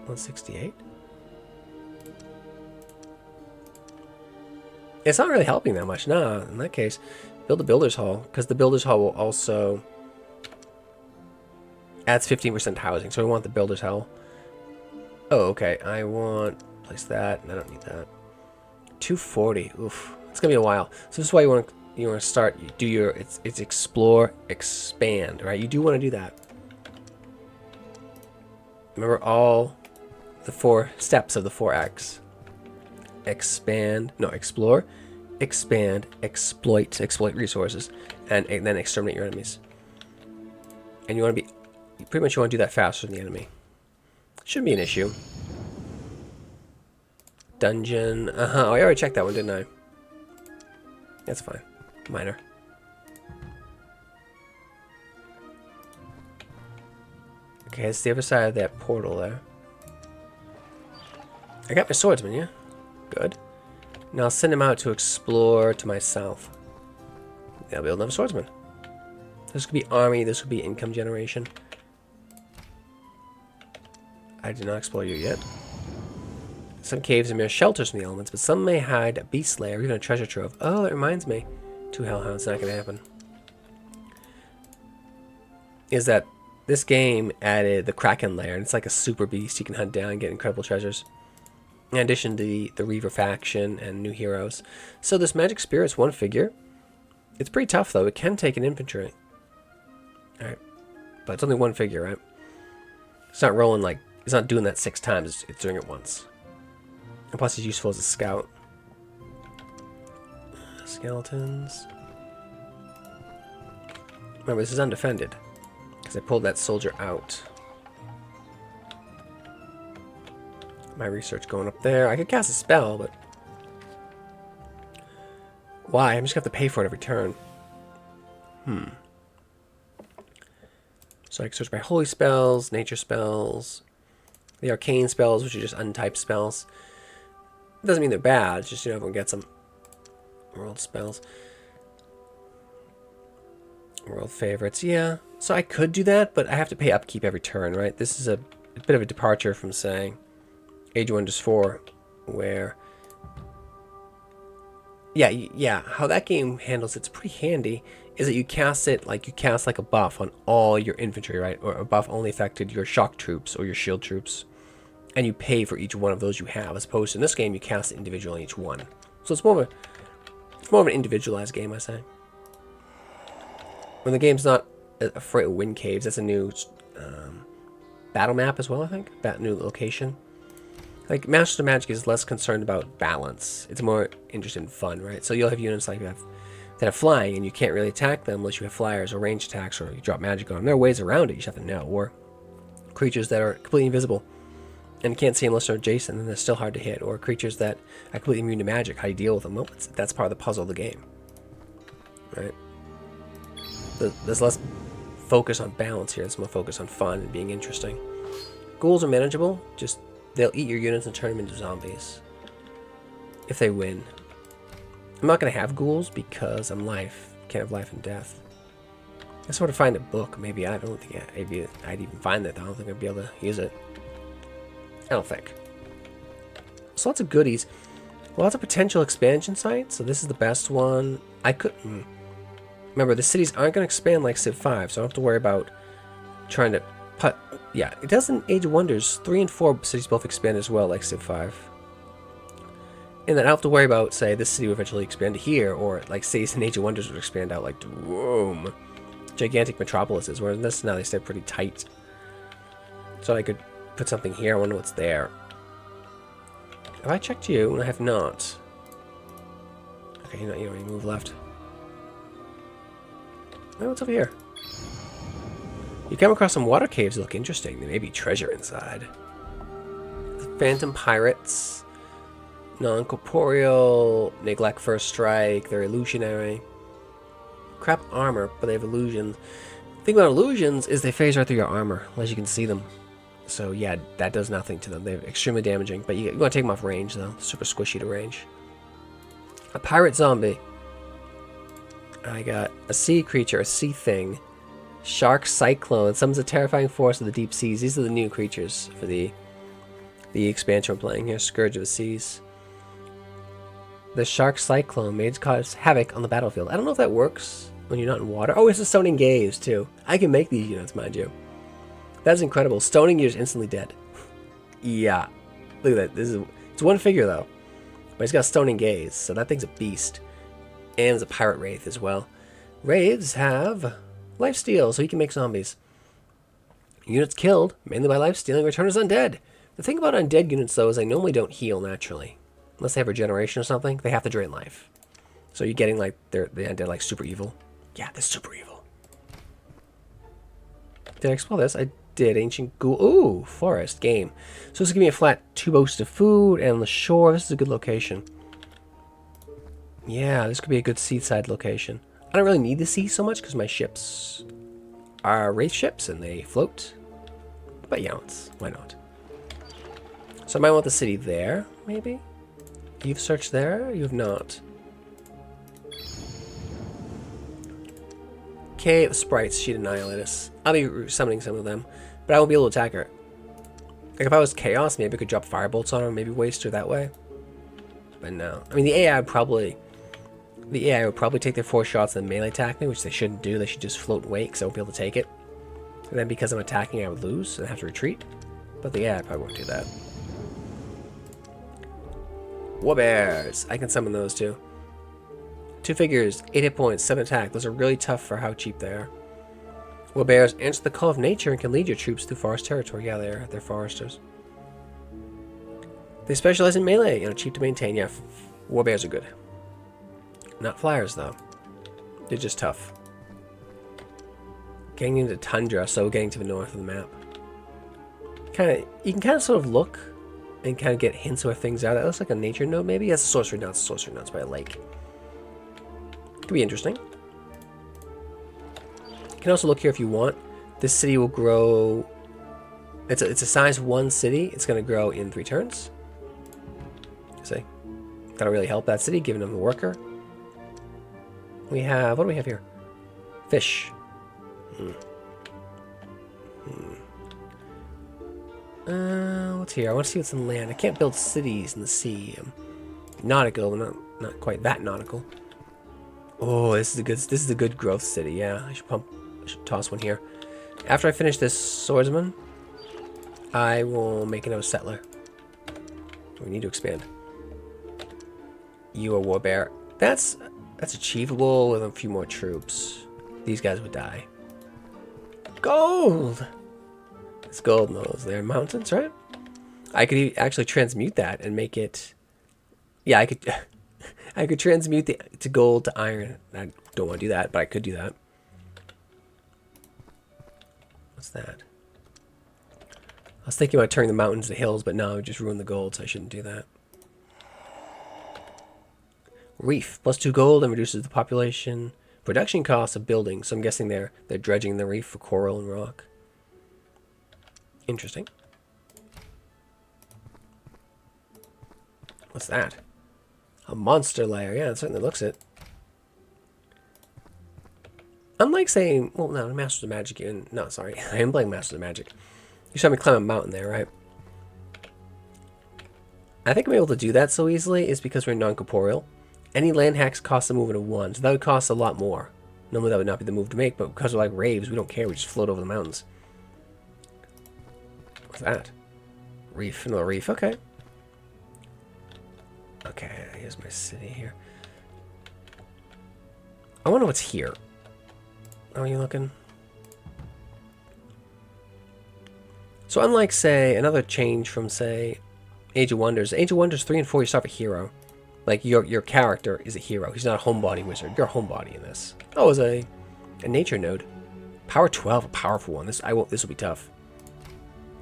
168. It's not really helping that much. No, in that case, build a builder's hall because the builder's hall will also adds 15% housing. So we want the builder's hall. Oh, okay. I want. Place that. I don't need that. 240. Oof. It's gonna be a while. So this is why you want to start. You do your it's explore, expand, right? You do want to do that. Remember all the 4 steps of the 4X. Expand. No, explore, expand, exploit resources, and then exterminate your enemies. And you want to be pretty much you want to do that faster than the enemy. Shouldn't be an issue. Dungeon. Oh, I already checked that one, didn't I? That's fine. Minor. Okay, it's the other side of that portal there. I got my swordsman, yeah? Good. Now I'll send him out to explore to my south. I'll build another swordsman. This could be army, this could be income generation. I did not explore you yet. Some caves are mere shelters from the elements, but some may hide a beast lair or even a treasure trove. Oh, that reminds me. 2 hellhounds, not gonna happen. Is that this game added the Kraken lair, and it's like a super beast you can hunt down and get incredible treasures. In addition to the Reaver faction and new heroes. So this magic spirit's 1 figure. It's pretty tough though, it can take an infantry. Alright. But it's only 1 figure, right? It's not rolling like, it's not doing that 6 times, it's doing it once. And plus he's useful as a scout. Skeletons. Remember, this is undefended. Because I pulled that soldier out. My research going up there. I could cast a spell, but... Why? I'm just going to have to pay for it every turn. So I can search by holy spells, nature spells, the arcane spells, which are just untyped spells. It doesn't mean they're bad, it's just, you know, everyone gets them. World spells. World favorites, yeah. So I could do that, but I have to pay upkeep every turn, right? This is a bit of a departure from, saying, Age of Wonders 4, where... Yeah, how that game handles it's pretty handy, is that you cast it like you cast like a buff on all your infantry, right? Or a buff only affected your shock troops or your shield troops. And you pay for each one of those you have, as opposed to in this game you cast it individually on each one. So it's more of an individualized game, I say. When the game's not afraid of wind caves, that's a new battle map as well, I think. That new location. Like, Masters of Magic is less concerned about balance. It's more interested in fun, right? So you'll have units like that have flying, and you can't really attack them unless you have flyers or ranged attacks, or you drop magic on them. There are ways around it, you just have to know. Or creatures that are completely invisible and you can't see unless they're adjacent, and they're still hard to hit. Or creatures that are completely immune to magic. How do you deal with them? Well, that's part of the puzzle of the game, right? There's less focus on balance here. There's more focus on fun and being interesting. Ghouls are manageable. Just they'll eat your units and turn them into zombies. If they win. I'm not going to have ghouls because I'm life. Can't have life and death. I sort of find a book. Maybe I don't think I'd even find that. I don't think I'd be able to use it. I don't think. So lots of goodies. Lots of potential expansion sites. So this is the best one. I could... Remember, the cities aren't going to expand like Civ 5, so I don't have to worry about trying to put... Yeah, it does in Age of Wonders. 3 and 4 cities both expand as well, like Civ 5. And then I don't have to worry about, say, this city will eventually expand to here, or like cities in Age of Wonders would expand out like to Rome. Gigantic metropolises, whereas this now they stay pretty tight. So I could put something here. I wonder what's there. Have I checked you? I have not. Okay, you don't even move left. Oh, what's over here? You come across some water caves that look interesting. There may be treasure inside. Phantom pirates. Non-corporeal. Neglect first strike. They're illusionary. Crap armor, but they have illusions. The thing about illusions is they phase right through your armor, unless you can see them. So yeah, that does nothing to them. They're extremely damaging, but you want to take them off range though. Super squishy to range. A pirate zombie. I got a sea creature, a sea thing. Shark cyclone. Summons a terrifying force of the deep seas. These are the new creatures for the expansion we're playing here. Scourge of the seas. The shark cyclone may cause havoc on the battlefield. I don't know if that works when you're not in water. Oh, it's a stoning gaze too. I can make these units, mind you. That's incredible. Stoning, you're just instantly dead. Yeah. Look at that. It's 1 figure though. But he's got a stoning gaze, so that thing's a beast. And there's a pirate wraith as well. Wraiths have lifesteal, so he can make zombies. Units killed, mainly by lifestealing, return as undead. The thing about undead units though is they normally don't heal naturally. Unless they have regeneration or something, they have to drain life. So you're getting like the undead like super evil. Yeah, they're super evil. Did I explore this? I did. Ancient ghoul. Ooh, forest game. So this is giving me a flat 2 boats of food and on the shore. This is a good location. Yeah, this could be a good seaside location. I don't really need the sea so much because my ships are wraith ships and they float. But yeah, why not? So I might want the city there, maybe? You've searched there? You have not. Cave of Sprites, she'd annihilate us. I'll be summoning some of them, but I won't be able to attack her. Like if I was Chaos, maybe I could drop firebolts on her, maybe waste her that way. But no. I mean, the AI would probably take their 4 shots and then melee attack me, which they shouldn't do. They should just float and wait, because I won't be able to take it. And then because I'm attacking, I would lose and have to retreat. But the AI probably won't do that. Warbears! I can summon those too. 2 figures, 8 hit points, 7 attack. Those are really tough for how cheap they are. Warbears answer the call of nature and can lead your troops through forest territory. Yeah, they're foresters. They specialize in melee and are cheap to maintain. Yeah, warbears are good. Not flyers though. They're just tough. Getting into tundra, so getting to the north of the map. You can kind of sort of look and kind of get hints where things are. That looks like a nature node, maybe. That's a sorcery node. It's a sorcery node. It's by a lake. Could be interesting. You can also look here if you want. This city will grow. It's a size 1 city. It's going to grow in 3 turns. See, that'll really help that city, giving them a worker. We have, what do we have here? Fish. What's here? I want to see what's in land. I can't build cities in the sea. Nautical, not quite that nautical. Oh, this is a good growth city. Yeah, I should toss one here. After I finish this swordsman, I will make another settler. We need to expand. You are warbear. That's achievable with a few more troops. These guys would die. Gold! It's gold in those. They're mountains, right? I could actually transmute that and make it... Yeah, I could... I could transmute to gold to iron. I don't want to do that, but I could do that. What's that? I was thinking about turning the mountains to hills, but no, I would just ruin the gold, so I shouldn't do that. Reef. +2 gold and reduces the population production costs of building. So I'm guessing they're dredging the reef for coral and rock. Interesting. What's that? A monster lair. Yeah, it certainly looks it. Unlike saying, well, no, Masters of Magic. No, sorry, I am playing Masters of Magic. You saw me climb a mountain there, right? I think I'm able to do that so easily is because we're non-corporeal. Any land hacks cost a movement of 1, so that would cost a lot more. Normally that would not be the move to make, but because we're like raves, we don't care. We just float over the mountains. What's that? Reef. Another reef. Okay. Okay, here's my city here. I wonder what's here. How are you looking? So unlike, say, another change from, say, Age of Wonders 3 and 4, you start with a hero. Like, your character is a hero. He's not a homebody wizard. You're a homebody in this. Oh, it's a nature node. Power 12, a powerful one. This will be tough.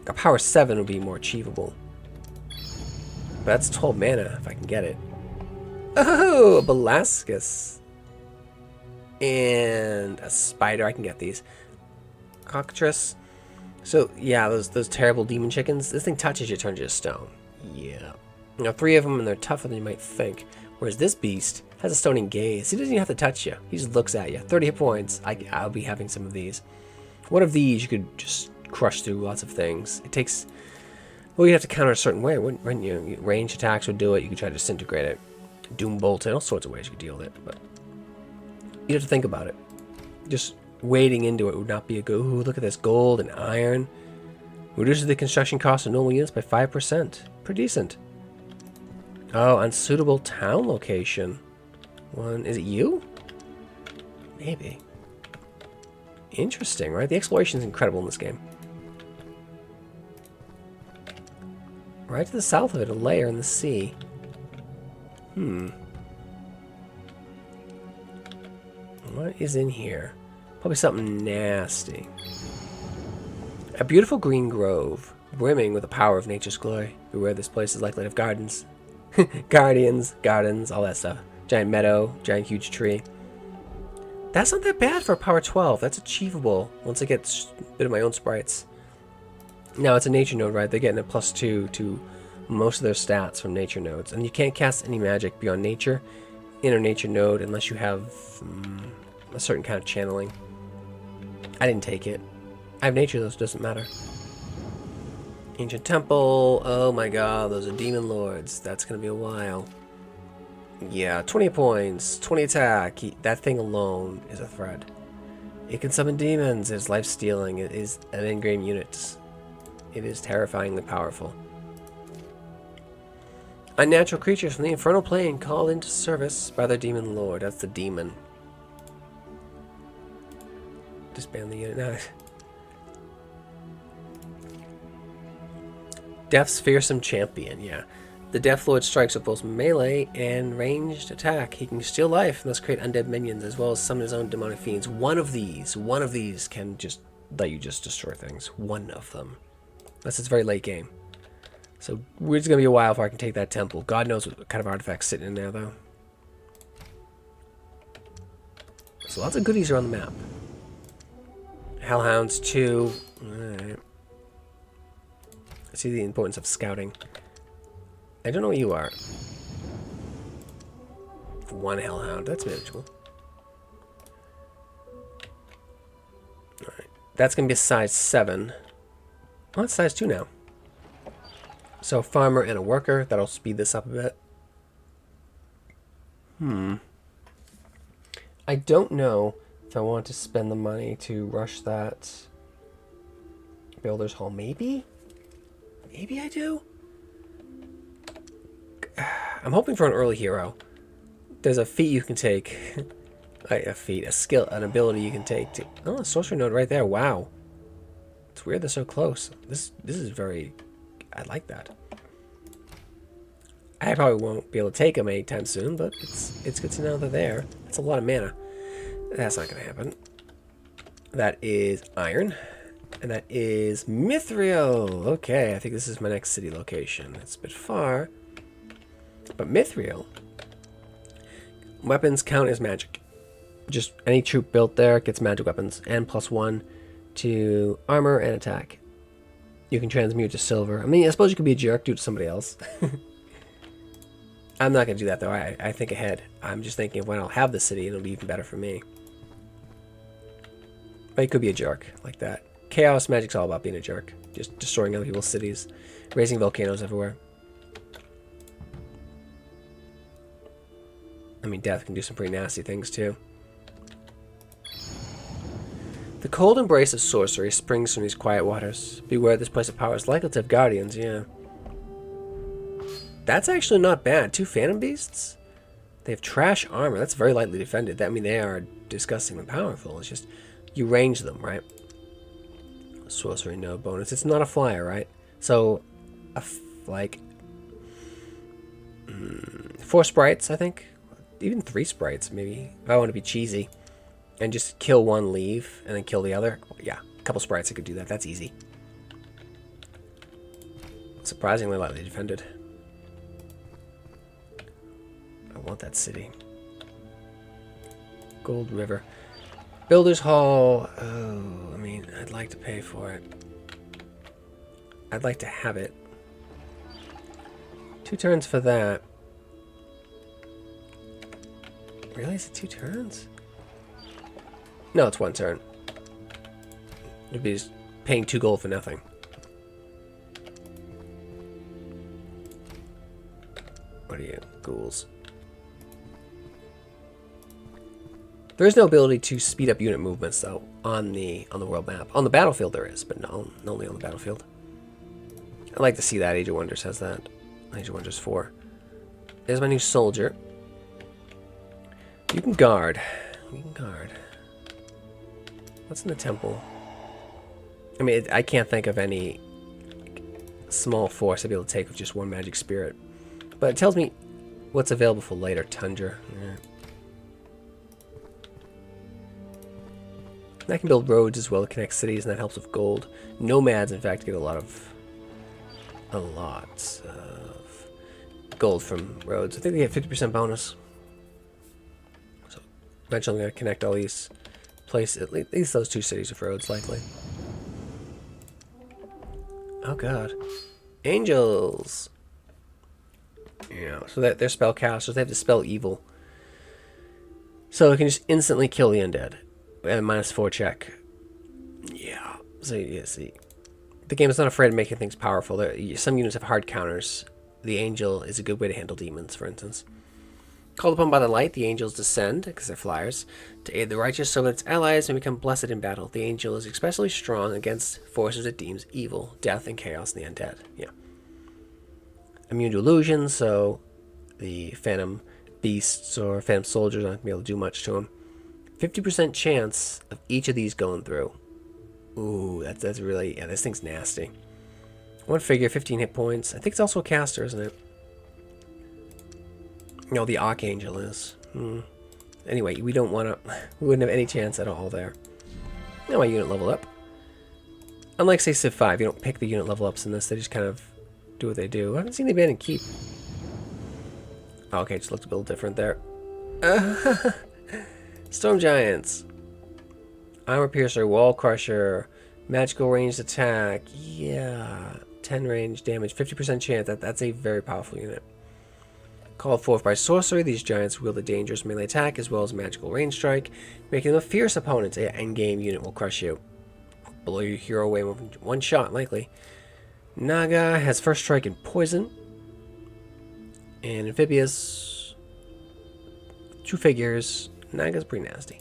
A power 7 would be more achievable. But that's 12 mana if I can get it. Oh, a Belascus. And a spider. I can get these. Cockatrice. So, yeah, those terrible demon chickens. This thing touches you, turns you to stone. Yeah. You know, 3 of them, and they're tougher than you might think. Whereas this beast has a stoning gaze. He doesn't even have to touch you. He just looks at you. 30 hit points. I'll be having some of these. One of these, you could just crush through lots of things. It takes... Well, you have to counter a certain way, wouldn't you? Range attacks would do it. You could try to disintegrate it. Doom bolt it. All sorts of ways you could deal with it. But you have to think about it. Just wading into it would not be a good... Ooh, look at this. Gold and iron. Reduces the construction cost of normal units by 5%. Pretty decent. Oh, unsuitable town location. Is it you? Maybe. Interesting, right? The exploration is incredible in this game. Right to the south of it, a layer in the sea. What is in here? Probably something nasty. A beautiful green grove, brimming with the power of nature's glory. Beware, this place is likely to have gardens. Gardens, all that stuff. Giant meadow, giant huge tree. That's not that bad for a power 12. That's achievable once I get a bit of my own sprites. Now, it's a nature node, right? They're getting a +2 to most of their stats from nature nodes. And you can't cast any magic beyond nature in a nature node unless you have a certain kind of channeling. I didn't take it. I have nature, though, so it doesn't matter. Ancient Temple. Oh my god, those are demon lords. That's going to be a while. Yeah, 20 points, 20 attack. That thing alone is a threat. It can summon demons. It's life stealing. It is an in-game unit. It is terrifyingly powerful. Unnatural creatures from the infernal plane called into service by their demon lord. That's the demon. Disband the unit now. Death's fearsome champion, yeah. The Death Lord strikes with both melee and ranged attack. He can steal life and thus create undead minions, as well as summon his own demonic fiends. One of these can just let you just destroy things. One of them. Unless it's very late game. So it's going to be a while before I can take that temple. God knows what kind of artifacts sitting in there, though. So lots of goodies are on the map. Hellhounds 2. Alright. I see the importance of scouting. I don't know what you are. 1 hellhound. That's manageable. Alright. That's going to be a size 7. Well, it's size 2 now. So, farmer and a worker. That'll speed this up a bit. I don't know if I want to spend the money to rush that Builder's Hall. Maybe? Maybe I do? I'm hoping for an early hero. There's a feat you can take. A feat, a skill, an ability you can take to... Oh, a sorcery node right there. Wow. It's weird they're so close. This is very... I like that. I probably won't be able to take them anytime soon, but it's good to know they're there. That's a lot of mana. That's not going to happen. That is iron. And that is Mithril. Okay, I think this is my next city location. It's a bit far. But Mithril. Weapons count as magic. Just any troop built there gets magic weapons. And +1 to armor and attack. You can transmute to silver. I mean, I suppose you could be a jerk, do it to somebody else. I'm not going to do that, though. I think ahead. I'm just thinking of when I'll have the city, and it'll be even better for me. But you could be a jerk like that. Chaos magic's all about being a jerk. Just destroying other people's cities. Raising volcanoes everywhere. I mean, death can do some pretty nasty things, too. The cold embrace of sorcery springs from these quiet waters. Beware, this place of power is likely to have guardians, yeah. That's actually not bad. 2 phantom beasts? They have trash armor. That's very lightly defended. I mean, they are disgustingly powerful. It's just, you range them, right? Sorcery, no bonus. It's not a flyer, right? So, like, 4 sprites, I think. Even 3 sprites, maybe. If I want to be cheesy. And just kill one, leave, and then kill the other. Yeah, a couple sprites I could do that. That's easy. Surprisingly lightly defended. I want that city. Gold River. Builder's Hall. Oh, I mean, I'd like to pay for it. I'd like to have it. 2 turns for that. Really? Is it 2 turns? No, it's 1 turn. It'd be just paying 2 gold for nothing. What are you, ghouls? There is no ability to speed up unit movements, though, on the world map. On the battlefield there is, but no, only on the battlefield. I'd like to see that. Age of Wonders has that. Age of Wonders 4. There's my new soldier. You can guard. You can guard. What's in the temple? I mean, I can't think of any small force I'd be able to take with just 1 magic spirit. But it tells me what's available for later. Tundra. Yeah. I can build roads as well to connect cities, and that helps with gold. Nomads, in fact, get a lot of gold from roads. I think they get 50% bonus. So eventually I'm going to connect all these places, at least those 2 cities with roads, likely. Oh god. Angels. Yeah, so they're spellcasters. They have to spell evil. So it can just instantly kill the undead. At a -4 check. Yeah. So you see. The game is not afraid of making things powerful. Some units have hard counters. The angel is a good way to handle demons, for instance. Called upon by the light, the angels descend, because they're flyers, to aid the righteous so that its allies may become blessed in battle. The angel is especially strong against forces it deems evil, death, and chaos, and the undead. Yeah. Immune to illusions, so the phantom beasts or phantom soldiers aren't going to be able to do much to them. 50% chance of each of these going through. Ooh, that's really... Yeah, this thing's nasty. One figure, 15 hit points. I think it's also a caster, isn't it? No, the Archangel is. Anyway, we don't want to... We wouldn't have any chance at all there. Now my unit leveled up. Unlike, say, Civ 5, you don't pick the unit level ups in this. They just kind of do what they do. I haven't seen the abandoned keep. Oh, okay, just looked a little different there. Storm Giants. Armor Piercer, Wall Crusher, Magical Ranged Attack. Yeah, 10 range damage, 50% chance. That's a very powerful unit. Called forth by sorcery, these giants wield a dangerous melee attack as well as magical range strike, making them a fierce opponent. An endgame unit will crush you. Blow your hero away with one shot, likely. Naga has first strike and poison. And amphibious. 2 figures. Naga's pretty nasty.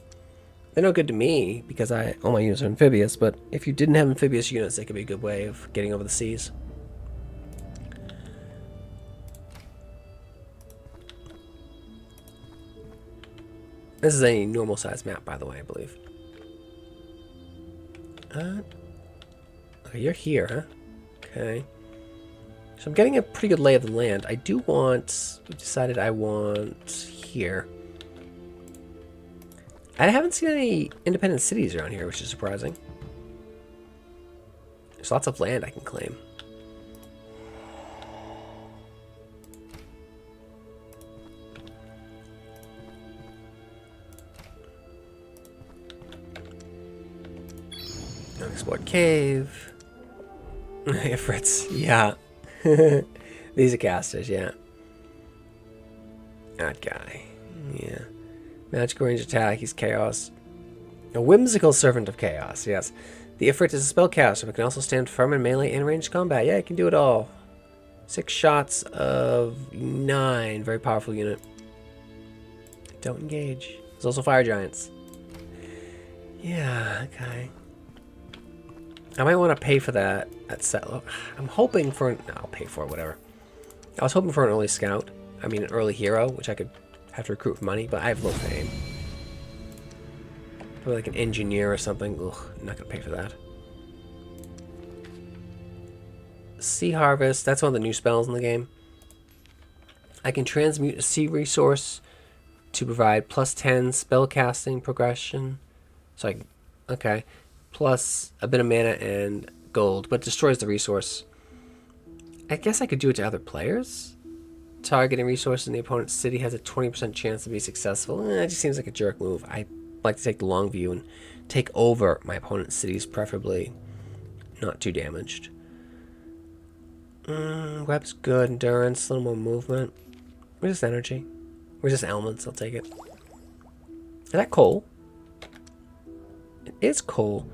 They're no good to me because all my units are amphibious, but if you didn't have amphibious units, they could be a good way of getting over the seas. This is a normal size map, by the way, I believe. Okay, you're here, huh? Okay. So I'm getting a pretty good lay of the land. I do want... We've decided I want here. I haven't seen any independent cities around here, which is surprising. There's lots of land I can claim. Unexplored cave. Ifrits, yeah. These are casters, yeah. That guy, yeah. Magical range attack, he's chaos. A whimsical servant of chaos, yes. The Ifrit is a spellcaster, but can also stand firm in melee and ranged combat. Yeah, he can do it all. 6 shots of 9, very powerful unit. Don't engage. There's also fire giants. Yeah, okay. I might want to pay for that at set. I'm hoping for an... I'll pay for it, whatever. I was hoping for an early scout. I mean, an early hero, which I could have to recruit for money, but I have low fame. Probably like an engineer or something. Ugh, I'm not going to pay for that. Sea Harvest. That's one of the new spells in the game. I can transmute a sea resource to provide +10 spell casting progression. So okay. Plus a bit of mana and gold, but destroys the resource. I guess I could do it to other players. Targeting resources in the opponent's city has a 20% chance to be successful. It just seems like a jerk move. I like to take the long view and take over my opponent's cities, preferably not too damaged. Web's good. Endurance, a little more movement. Resist energy. Resist elements, I'll take it. Is that coal? It is coal.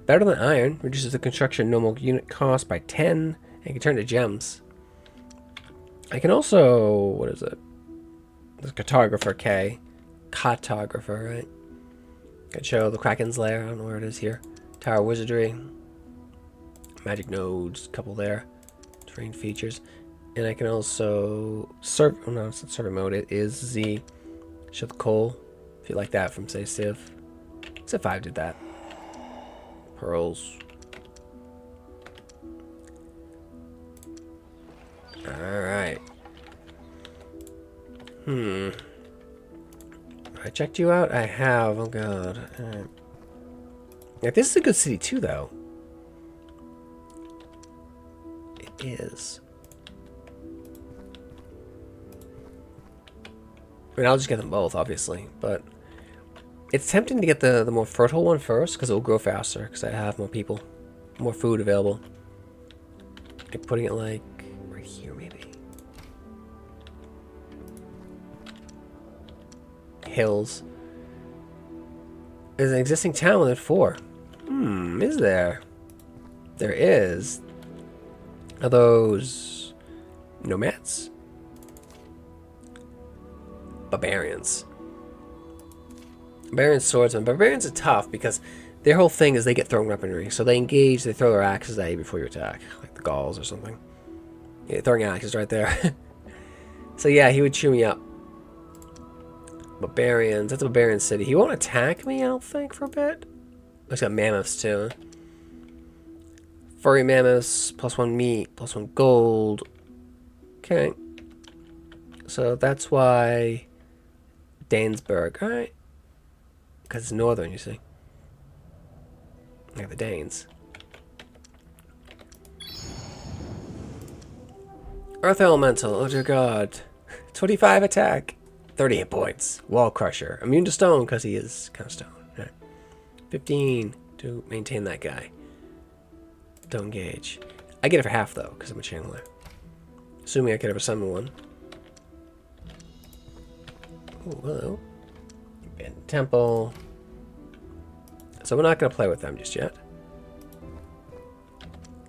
Better than iron. Reduces the construction normal unit cost by 10. And can turn to gems. I can also... What is it? There's cartographer K. Cartographer, right? Can show the Kraken's lair. I don't know where it is here. Tower Wizardry. Magic nodes. A couple there. Terrain features. And I can also... Oh no, it's not server mode. It is Z. Show the coal. If you like that from, say, Civ. Civ 5 did that. Pearls. Alright. I checked you out? I have. Oh god. Yeah, this is a good city too, though. It is. I mean, I'll just get them both, obviously, but it's tempting to get the more fertile one first, because it will grow faster, because I have more people, more food available. Like putting it like right here, maybe. Hills. There's an existing town with 4. Is there? There is. Are those nomads? Barbarians. Barbarian swordsmen. Barbarians are tough because their whole thing is they get thrown weaponry. So they engage, they throw their axes at you before you attack. Like the Gauls or something. Yeah, throwing axes right there. So yeah, he would chew me up. Barbarians. That's a barbarian city. He won't attack me, I don't think, for a bit. He's got mammoths too. Furry mammoths, +1 meat, +1 gold. Okay. So that's why Danesburg, alright. Because it's northern, you see. Like the Danes. Earth Elemental, oh dear god. 25 attack. 30 hit points. Wall Crusher. Immune to stone because he is kind of stone. Right. 15 to maintain that guy. Don't engage. I get it for half though because I'm a channeler. Assuming I could ever summon one. Oh, hello. Abandoned temple. So we're not going to play with them just yet.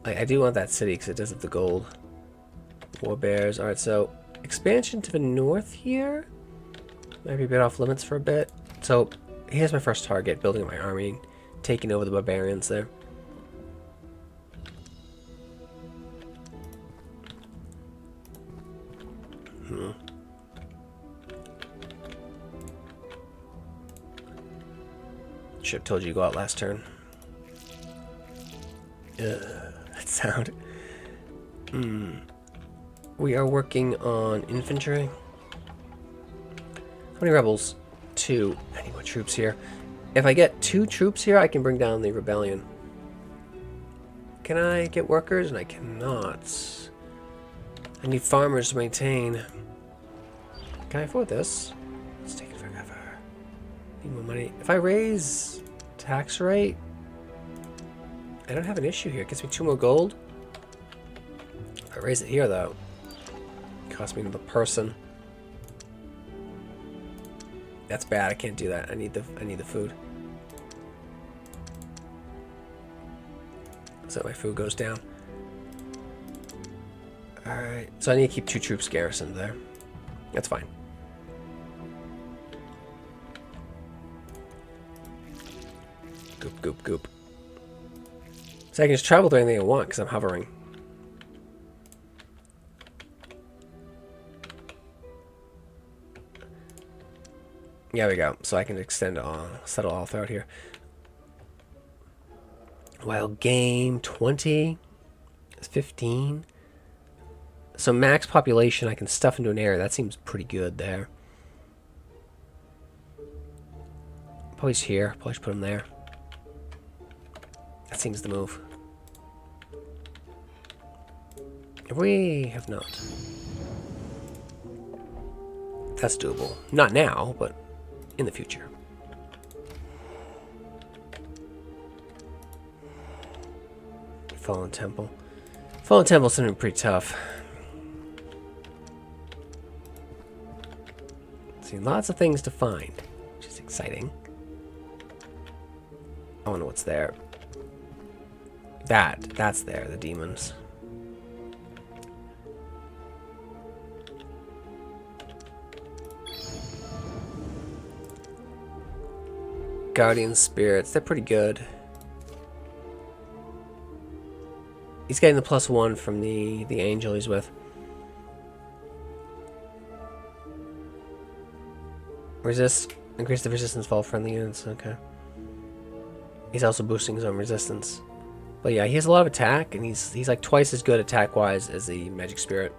I do want that city because it does have the gold. War bears. Alright, so expansion to the north here. Might be a bit off limits for a bit. So here's my first target, building my army, taking over the barbarians there. Should have told you to go out last turn. That sound. We are working on infantry. How many rebels? 2. I need more troops here. If I get 2 troops here, I can bring down the rebellion. Can I get workers? And I cannot. I need farmers to maintain. Can I afford this? It's taking forever. Need more money. If I raise tax rate, I don't have an issue here. It gets me 2 more gold. If I raise it here, though, it costs me another person. That's bad. I can't do that. I need the food. So my food goes down. All right. So I need to keep 2 troops garrisoned there. That's fine. Goop, goop, goop. So I can just travel to anything I want because I'm hovering. There we go. So I can extend settle all throughout here. Wild game 20 is 15. So max population I can stuff into an area. That seems pretty good there. Probably here. Probably should put him there. That seems the move. We have not. That's doable. Not now, but in the future. Fallen Temple. Fallen Temple's something pretty tough. See, lots of things to find, which is exciting. I wonder what's there. That's there, the demons. Guardian spirits, they're pretty good. He's getting the +1 from the angel he's with. Resist, increase the resistance of all friendly units. Okay. He's also boosting his own resistance. But yeah, he has a lot of attack, and he's like twice as good attack-wise as the magic spirit.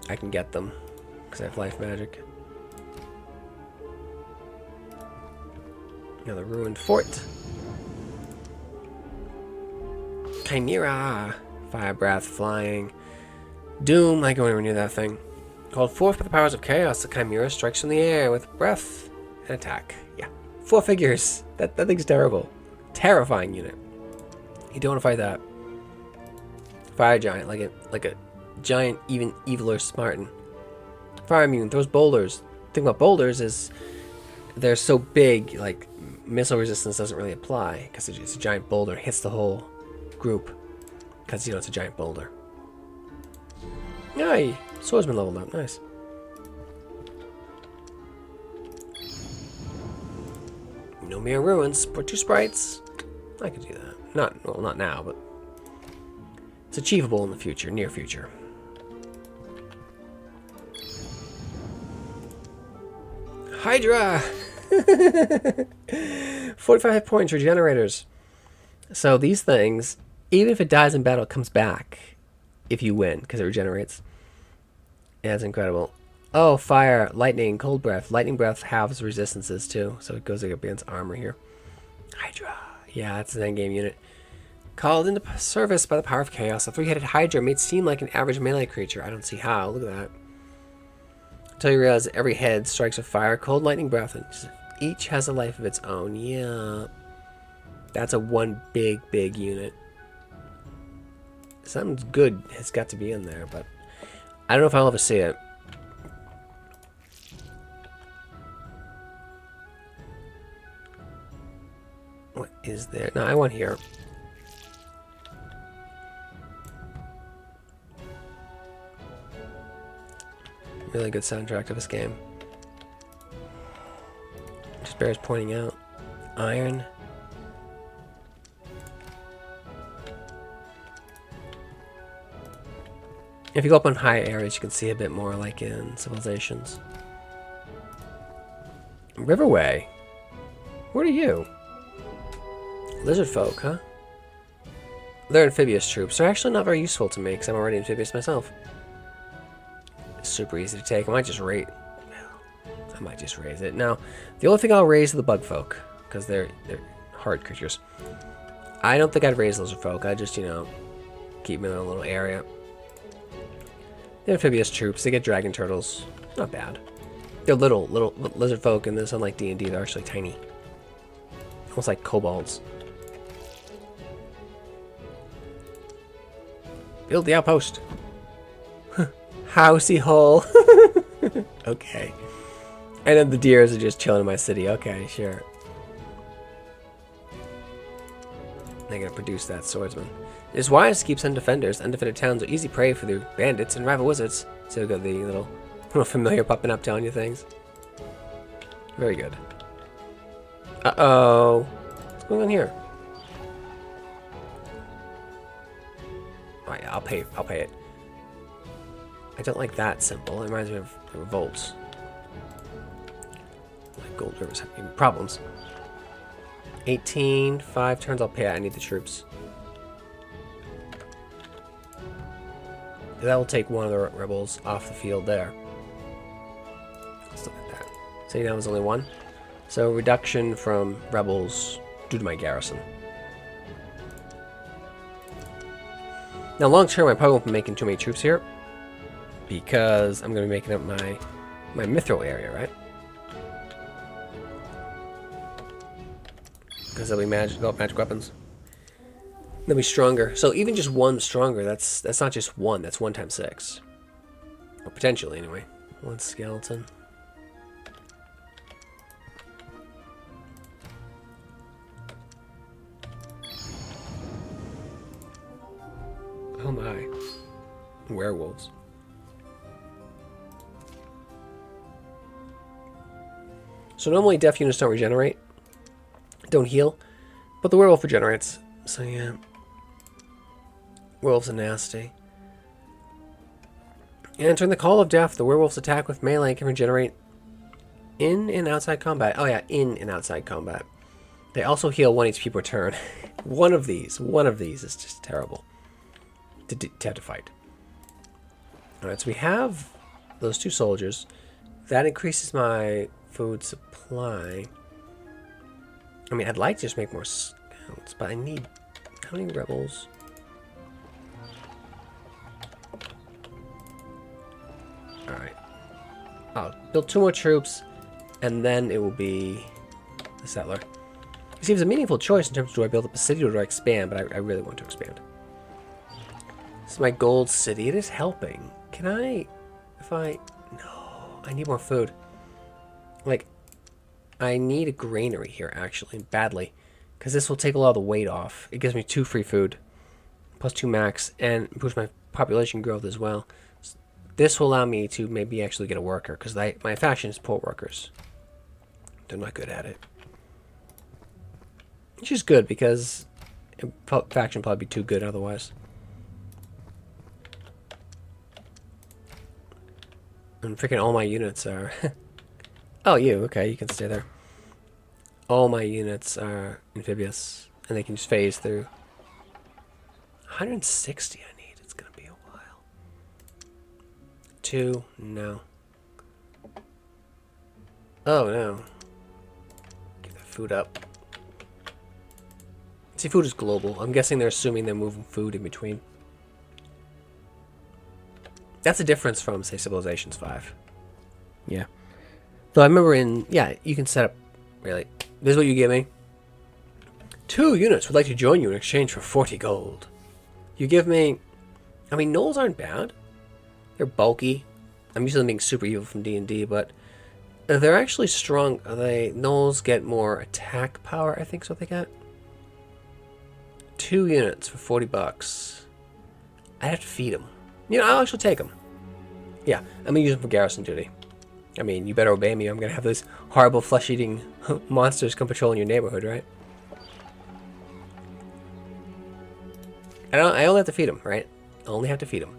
I can get them because I have life magic. Another ruined fort. Chimera. Fire breath, flying. Doom. I go anywhere near that thing. Called forth by the powers of chaos, the Chimera strikes from the air with breath and attack. Yeah. 4 figures. That thing's terrible. Terrifying unit. You don't want to fight that. Fire giant, like a giant, even eviler Spartan. Fire immune, throws boulders. The thing about boulders is they're so big, like missile resistance doesn't really apply because it's a giant boulder. It hits the whole group because, you know, it's a giant boulder. Yay! Swordsman leveled up. Nice. No mere ruins. Put 2 sprites. I could do that. Not now, but it's achievable in the future, near future. Hydra! 45 hit points, regenerators. So these things, even if it dies in battle, it comes back if you win, because it regenerates. Yeah, it's incredible. Oh, fire, lightning, cold breath. Lightning breath halves resistances too, so it goes against armor here. Hydra. Yeah, that's an endgame unit. Called into service by the power of chaos. A 3-headed Hydra made seem like an average melee creature. I don't see how. Look at that. Until you realize every head strikes with fire, cold, lightning breath, and each has a life of its own. Yeah. That's a one big unit. Something good has got to be in there, but I don't know if I'll ever see it. What is there? No, I want here. Really good soundtrack to this game. Just bears pointing out. Iron. If you go up on high areas, you can see a bit more like in Civilizations. Riverway. What are you? Lizard folk, huh? They're amphibious troops. They're actually not very useful to me because I'm already amphibious myself. Super easy to take. I might just raise it. Now, the only thing I'll raise are the bug folk, because they're hard creatures. I don't think I'd raise lizard folk. I'd just, you know, keep them in a little area. The amphibious troops, they get dragon turtles. Not bad. They're little lizard folk, and this, unlike D&D, they're actually tiny. Almost like kobolds. Build the outpost. Housey hole. Okay. And then the deers are just chilling in my city. Okay, sure. They're gonna produce that swordsman. It's wise to keep some defenders. Undefended towns are easy prey for the bandits and rival wizards. So we've got the little familiar popping up telling you things. Very good. Uh-oh. What's going on here? Oh yeah, I'll pay it. I don't like that symbol. It reminds me of the revolts. Like gold rivers having problems. 18, 5 turns, I'll pay it. I need the troops. That will take one of the rebels off the field there. Let's look at that. See, that was only one. So reduction from rebels due to my garrison. Now long term, I probably won't be making too many troops here, because I'm going to be making up my mithril area, right? Because they'll be magic weapons. They'll be stronger. So even just one stronger, that's not just one, that's 1 times 6. Or potentially, anyway. 1 skeleton. Oh my. Werewolves. So normally death units don't regenerate, don't heal, but the werewolf regenerates. So yeah, werewolves are nasty. And during the call of death, the werewolf's attack with melee can regenerate in and outside combat. Oh yeah, in and outside combat. They also heal 1 HP per turn. one of these is just terrible to have to fight. All right, so we have those 2 soldiers. That increases my food supply. I mean, I'd like to just make more scouts, but I need... How many rebels? Alright. I'll build 2 more troops, and then it will be the settler. It seems a meaningful choice in terms of do I build up a city or do I expand, but I really want to expand. This is my gold city. It is helping. Can I... If I... No. I need more food. Like, I need a granary here, actually, badly. Because this will take a lot of the weight off. It gives me 2 free food. Plus 2 max. And boost my population growth as well. This will allow me to maybe actually get a worker. Because my faction is poor workers. They're not good at it. Which is good, because faction probably be too good otherwise. And freaking all my units are... Oh, you. Okay, you can stay there. All my units are amphibious, and they can just phase through. 160 I need. It's going to be a while. 2, no. Oh, no. Give that food up. See, food is global. I'm guessing they're assuming they're moving food in between. That's a difference from, say, Civilizations 5. Yeah. Though I remember in... Yeah, you can set up... Really. This is what you give me. 2 units would like to join you in exchange for 40 gold. You give me... I mean, gnolls aren't bad. They're bulky. I'm used to them being super evil from D&D, but... They're actually strong. Gnolls get more attack power, I think is what they get. 2 units for 40 bucks. I have to feed them. You know, I'll actually take them. Yeah, I'm going to use them for garrison duty. I mean, you better obey me. I'm going to have those horrible flesh-eating monsters come patrolling your neighborhood, right? I only have to feed them, right? I only have to feed them.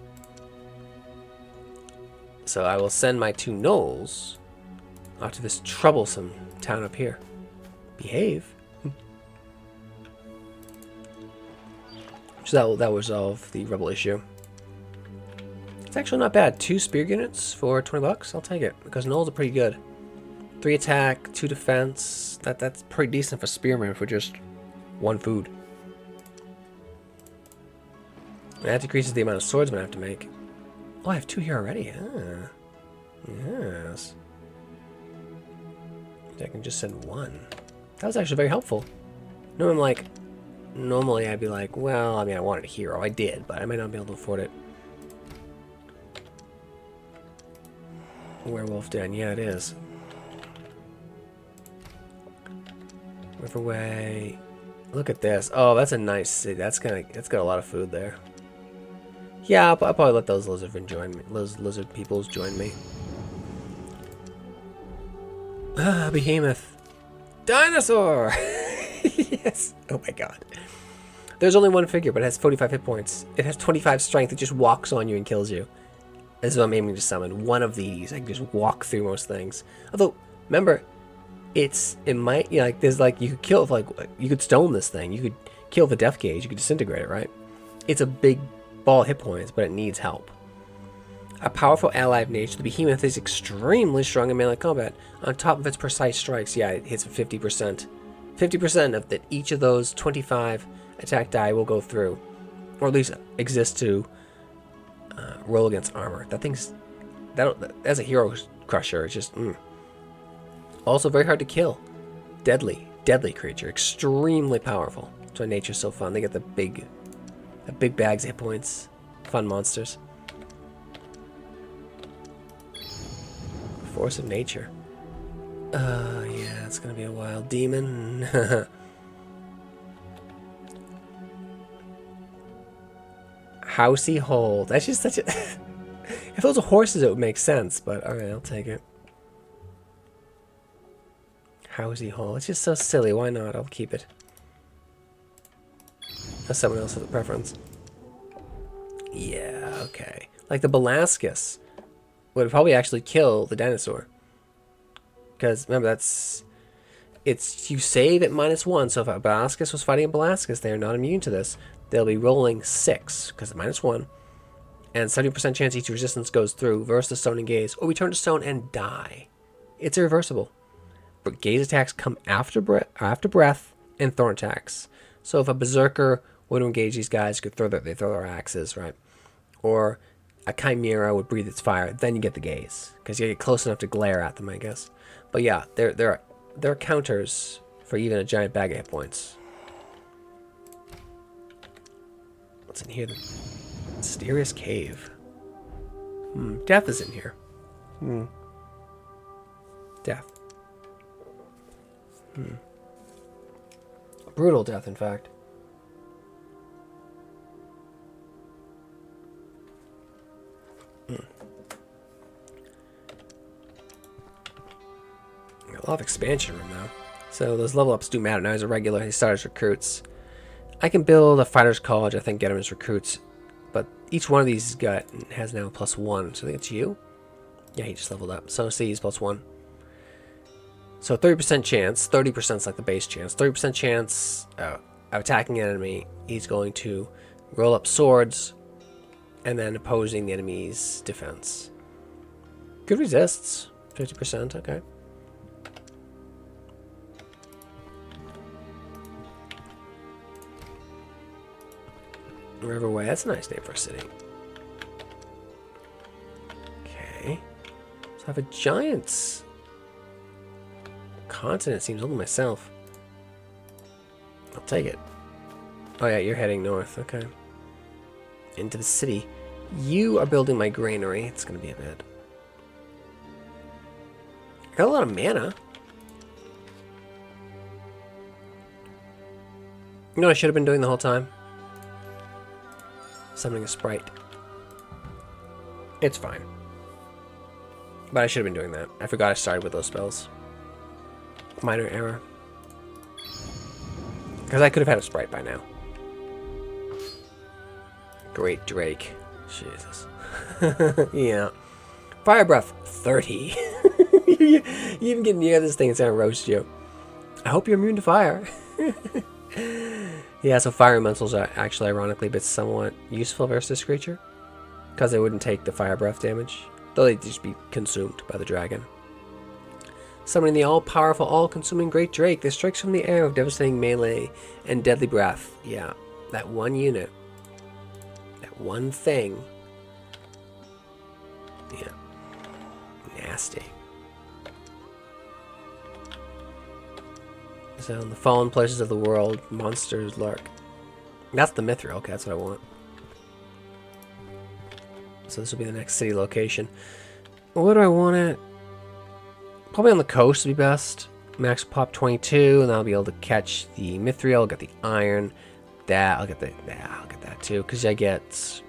So I will send my 2 gnolls out to this troublesome town up here. Behave. So that will resolve the rebel issue. It's actually not bad. 2 spear units for 20 bucks. I'll take it because gnolls are pretty good. 3 attack, 2 defense. That's pretty decent for spearmen for just 1 food. And that decreases the amount of swordsmen I have to make. Oh, I have 2 here already. Ah. Yes. I can just send 1. That was actually very helpful. No, I'm like, normally I'd be like, well, I mean, I wanted a hero. I did, but I might not be able to afford it. Werewolf Den, yeah, it is. Riverway. Look at this. Oh, that's a nice city. That's got a lot of food there. Yeah, I'll probably let those lizard join me. Those lizard peoples join me. Ah, behemoth. Dinosaur! Yes. Oh my god. There's only 1 figure, but it has 45 hit points. It has 25 strength. It just walks on you and kills you. This is what I'm aiming to summon. 1 of these. I can just walk through most things. Although, remember, it might, you know, like, there's like, you could kill, like, you could stone this thing. You could kill the death gauge. You could disintegrate it, right? It's a big ball of hit points, but it needs help. A powerful ally of nature, the behemoth is extremely strong in melee combat. On top of its precise strikes, yeah, it hits 50%. 50% of that each of those 25 attack die will go through, or at least exist to roll against armor. That thing's as a hero crusher. It's just also very hard to kill. Deadly creature, extremely powerful. That's why nature's so fun. They get the big bags of hit points. Fun monsters. Force of nature. Yeah, it's gonna be a wild demon. Housey Hole. That's just such a... If those were horses, it would make sense, but alright, I'll take it. Housey Hole. It's just so silly. Why not? I'll keep it. Unless someone else has a preference. Yeah, okay. Like the Belascus would probably actually kill the dinosaur. Because, remember, it's you save at -1, so if a Belascus was fighting a Belascus, they are not immune to this. They'll be rolling 6, because it's -1, and 70% chance each resistance goes through, reverse the stone and gaze, or return to stone and die. It's irreversible. But gaze attacks come after breath and thorn attacks. So if a Berserker were to engage these guys, they throw their axes, right? Or a Chimera would breathe its fire, then you get the gaze, because you get close enough to glare at them, I guess. But yeah, there are counters for even a giant bag of hit points. What's in here then? Mysterious cave. Death is in here. Death. Brutal death, in fact. A lot of expansion room, though. So those level ups do matter. Now he's a regular. He starts recruits. I can build a fighter's college, I think, get him as recruits. But each one of these has now +1. So I think it's you? Yeah, he just leveled up. So see, he's +1. So 30% chance. 30% is like the base chance. 30% chance of attacking an enemy. He's going to roll up swords and then opposing the enemy's defense. Good resists. 50%, okay. Riverway, that's a nice name for a city. Okay. So I have a giant's continent, seems all to myself. I'll take it. Oh yeah, you're heading north, okay. Into the city. You are building my granary. It's gonna be a bit. Got a lot of mana. You know what I should have been doing the whole time? Summoning a sprite. It's fine. But I should have been doing that. I forgot I started with those spells. Minor error. Because I could have had a sprite by now. Great Drake. Jesus. Yeah. Fire Breath 30. You even get near this thing, it's gonna roast you. I hope you're immune to fire. Yeah, so fire elementals are actually, ironically, but somewhat useful versus this creature. Because they wouldn't take the fire breath damage. Though they'd just be consumed by the dragon. Summoning the all-powerful, all-consuming Great Drake. This strikes from the air with devastating melee and deadly breath. Yeah, that one unit. That one thing. Yeah. Nasty. So in the fallen places of the world, monsters lurk. That's the Mithril. Okay, that's what I want. So this will be the next city location. What do I want it? Probably on the coast would be best. Max pop 22, and I'll be able to catch the Mithril. I'll get the iron. I'll get that too, because I get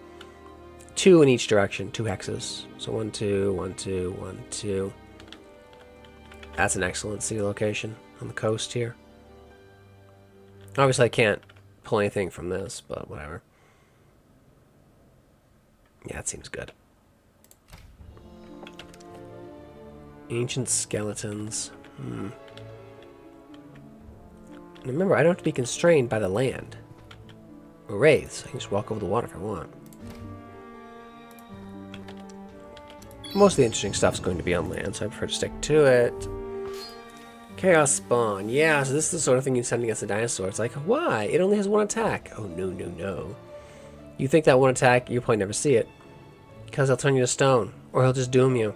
2 in each direction, 2 hexes. So 1, 2, 1, 2, 1, 2. That's an excellent city location on the coast here. Obviously, I can't pull anything from this, but whatever. Yeah, it seems good. Ancient skeletons. And remember, I don't have to be constrained by the land. Or wraiths. I can just walk over the water if I want. Most of the interesting stuff's going to be on land, so I prefer to stick to it. Chaos Spawn. Yeah, so this is the sort of thing you send against a dinosaur. It's like, why? It only has 1 attack. Oh, no, no, no. You think that 1 attack, you'll probably never see it. Because he'll turn you to stone. Or he'll just doom you.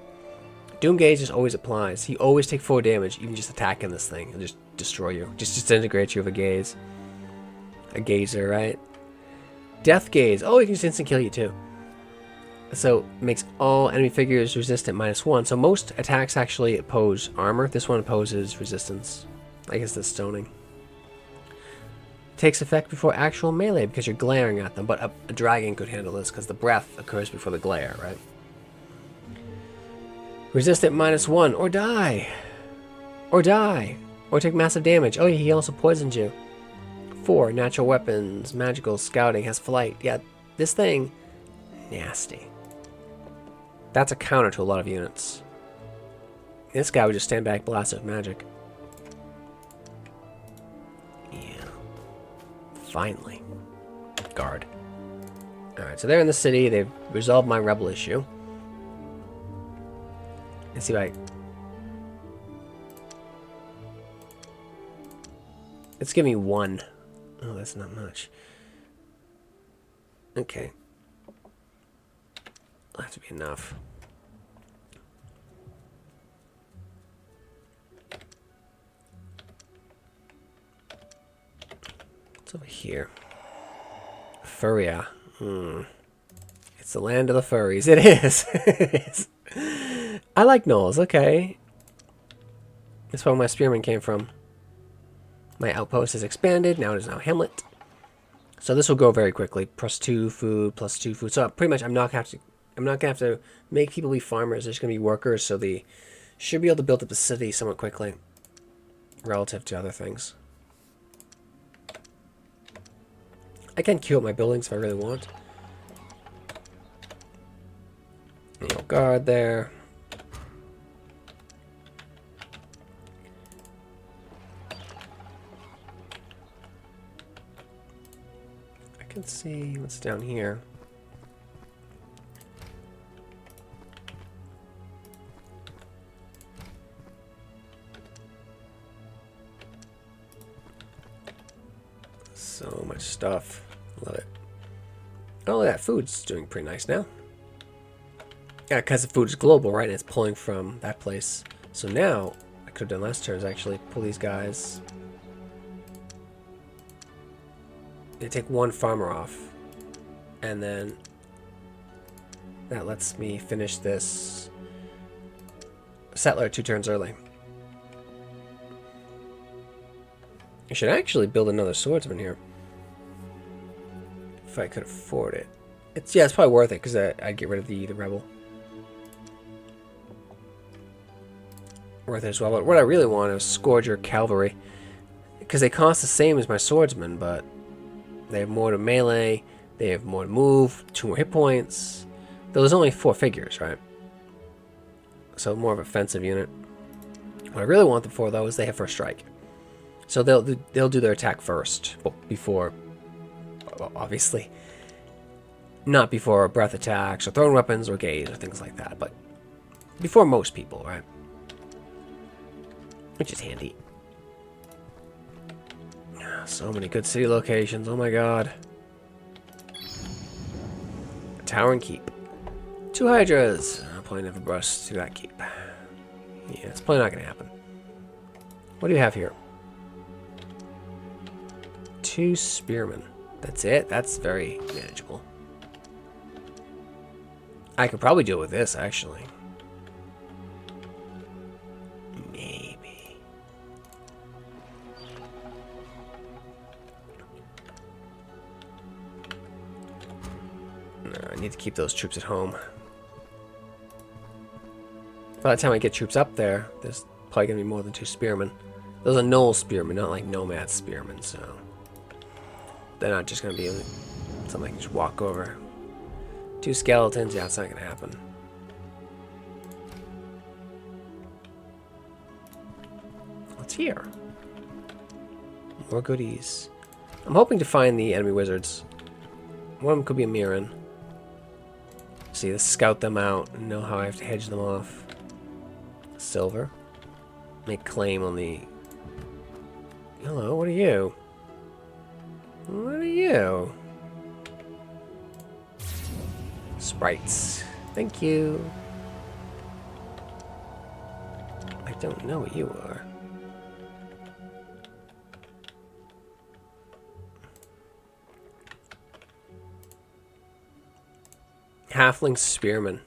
Doom gauge just always applies. You always take 4 damage, even just attacking this thing. He'll just destroy you. Just disintegrate you with a gaze. A gazer, right? Death gaze. Oh, he can just instant kill you too. So makes all enemy figures resistant -1. So most attacks actually oppose armor. This one opposes resistance. I guess that's stoning. Takes effect before actual melee because you're glaring at them. But a dragon could handle this because the breath occurs before the glare, right? Resistant -1 or die. Or die. Or take massive damage. Oh, he also poisons you. 4 natural weapons, magical, scouting, has flight. Yeah, this thing, nasty. That's a counter to a lot of units. This guy would just stand back, blast it with magic. Yeah. Finally. Guard. Alright, so they're in the city. They've resolved my rebel issue. Let's see if I... Let's give me 1. Oh, that's not much. Okay. That'll have to be enough. What's over here? Furia. It's the land of the furries. It is. It is. I like gnolls. Okay. That's where my spearman came from. My outpost has expanded. Now it is now Hamlet. So this will go very quickly. +2 food, +2 food. So pretty much I'm not gonna have to make people be farmers. They're just gonna be workers, so they should be able to build up the city somewhat quickly relative to other things. I can queue up my buildings if I really want. Guard there. I can see what's down here. So much stuff. Love it. Oh, that food's doing pretty nice now. Yeah, because the food is global, right? And it's pulling from that place. So now, I could have done last turn is actually pull these guys. They take one farmer off. And then that lets me finish this settler 2 turns early. I should actually build another swordsman here. If I could afford it. It's probably worth it because I'd get rid of the rebel. Worth it as well. But what I really want is Scourge or cavalry. Because they cost the same as my swordsman, but they have more to melee, they have more to move, 2 more hit points. Though there's only 4 figures, right? So more of an offensive unit. What I really want them for, though, is they have first strike. So they'll do their attack first, well, before, well, obviously, not before breath attacks or thrown weapons or gaze or things like that, but before most people, right? Which is handy. So many good city locations. Oh my god. A tower and keep. 2 hydras. I'll probably never bust to that keep. Yeah, it's probably not going to happen. What do you have here? 2 spearmen. That's it? That's very manageable. I could probably deal with this, actually. Maybe. No, I need to keep those troops at home. By the time I get troops up there, there's probably going to be more than 2 spearmen. Those are gnoll spearmen, not like nomad spearmen, so... They're not just going to be something I can just walk over. 2 skeletons, yeah, it's not going to happen. What's here? More goodies. I'm hoping to find the enemy wizards. One of them could be a Mirren. See, let's scout them out and know how I have to hedge them off. Silver. Make claim on the... Hello, what are you? What are you? Sprites. Thank you. I don't know what you are. Halfling spearmen.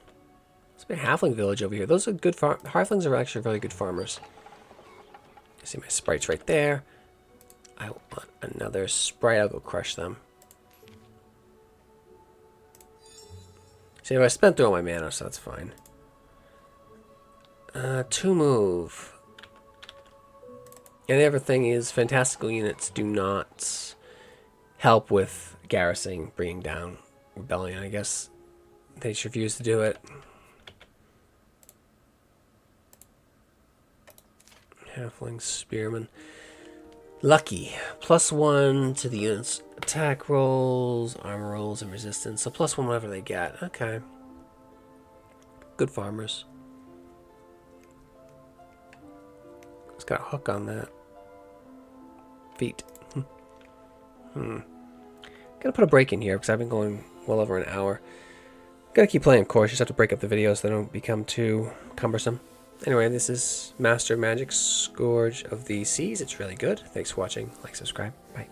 There's a halfling village over here. Those are good halflings are actually really good farmers. I see my sprites right there. I want another sprite. I'll go crush them. See, if I spent through all my mana, so that's fine. 2 move. And the other thing is, fantastical units do not help with garrisoning, bringing down rebellion. I guess they just refuse to do it. Halfling spearman. Lucky. +1 to the unit's attack rolls, armor rolls, and resistance. So +1 whatever they get. Okay. Good farmers. It's got a hook on that. Feet. Gotta put a break in here because I've been going well over an hour. Gotta keep playing, of course. Just have to break up the videos so they don't become too cumbersome. Anyway, this is Master of Magic, Scourge of the Seas. It's really good. Thanks for watching. Like, subscribe. Bye.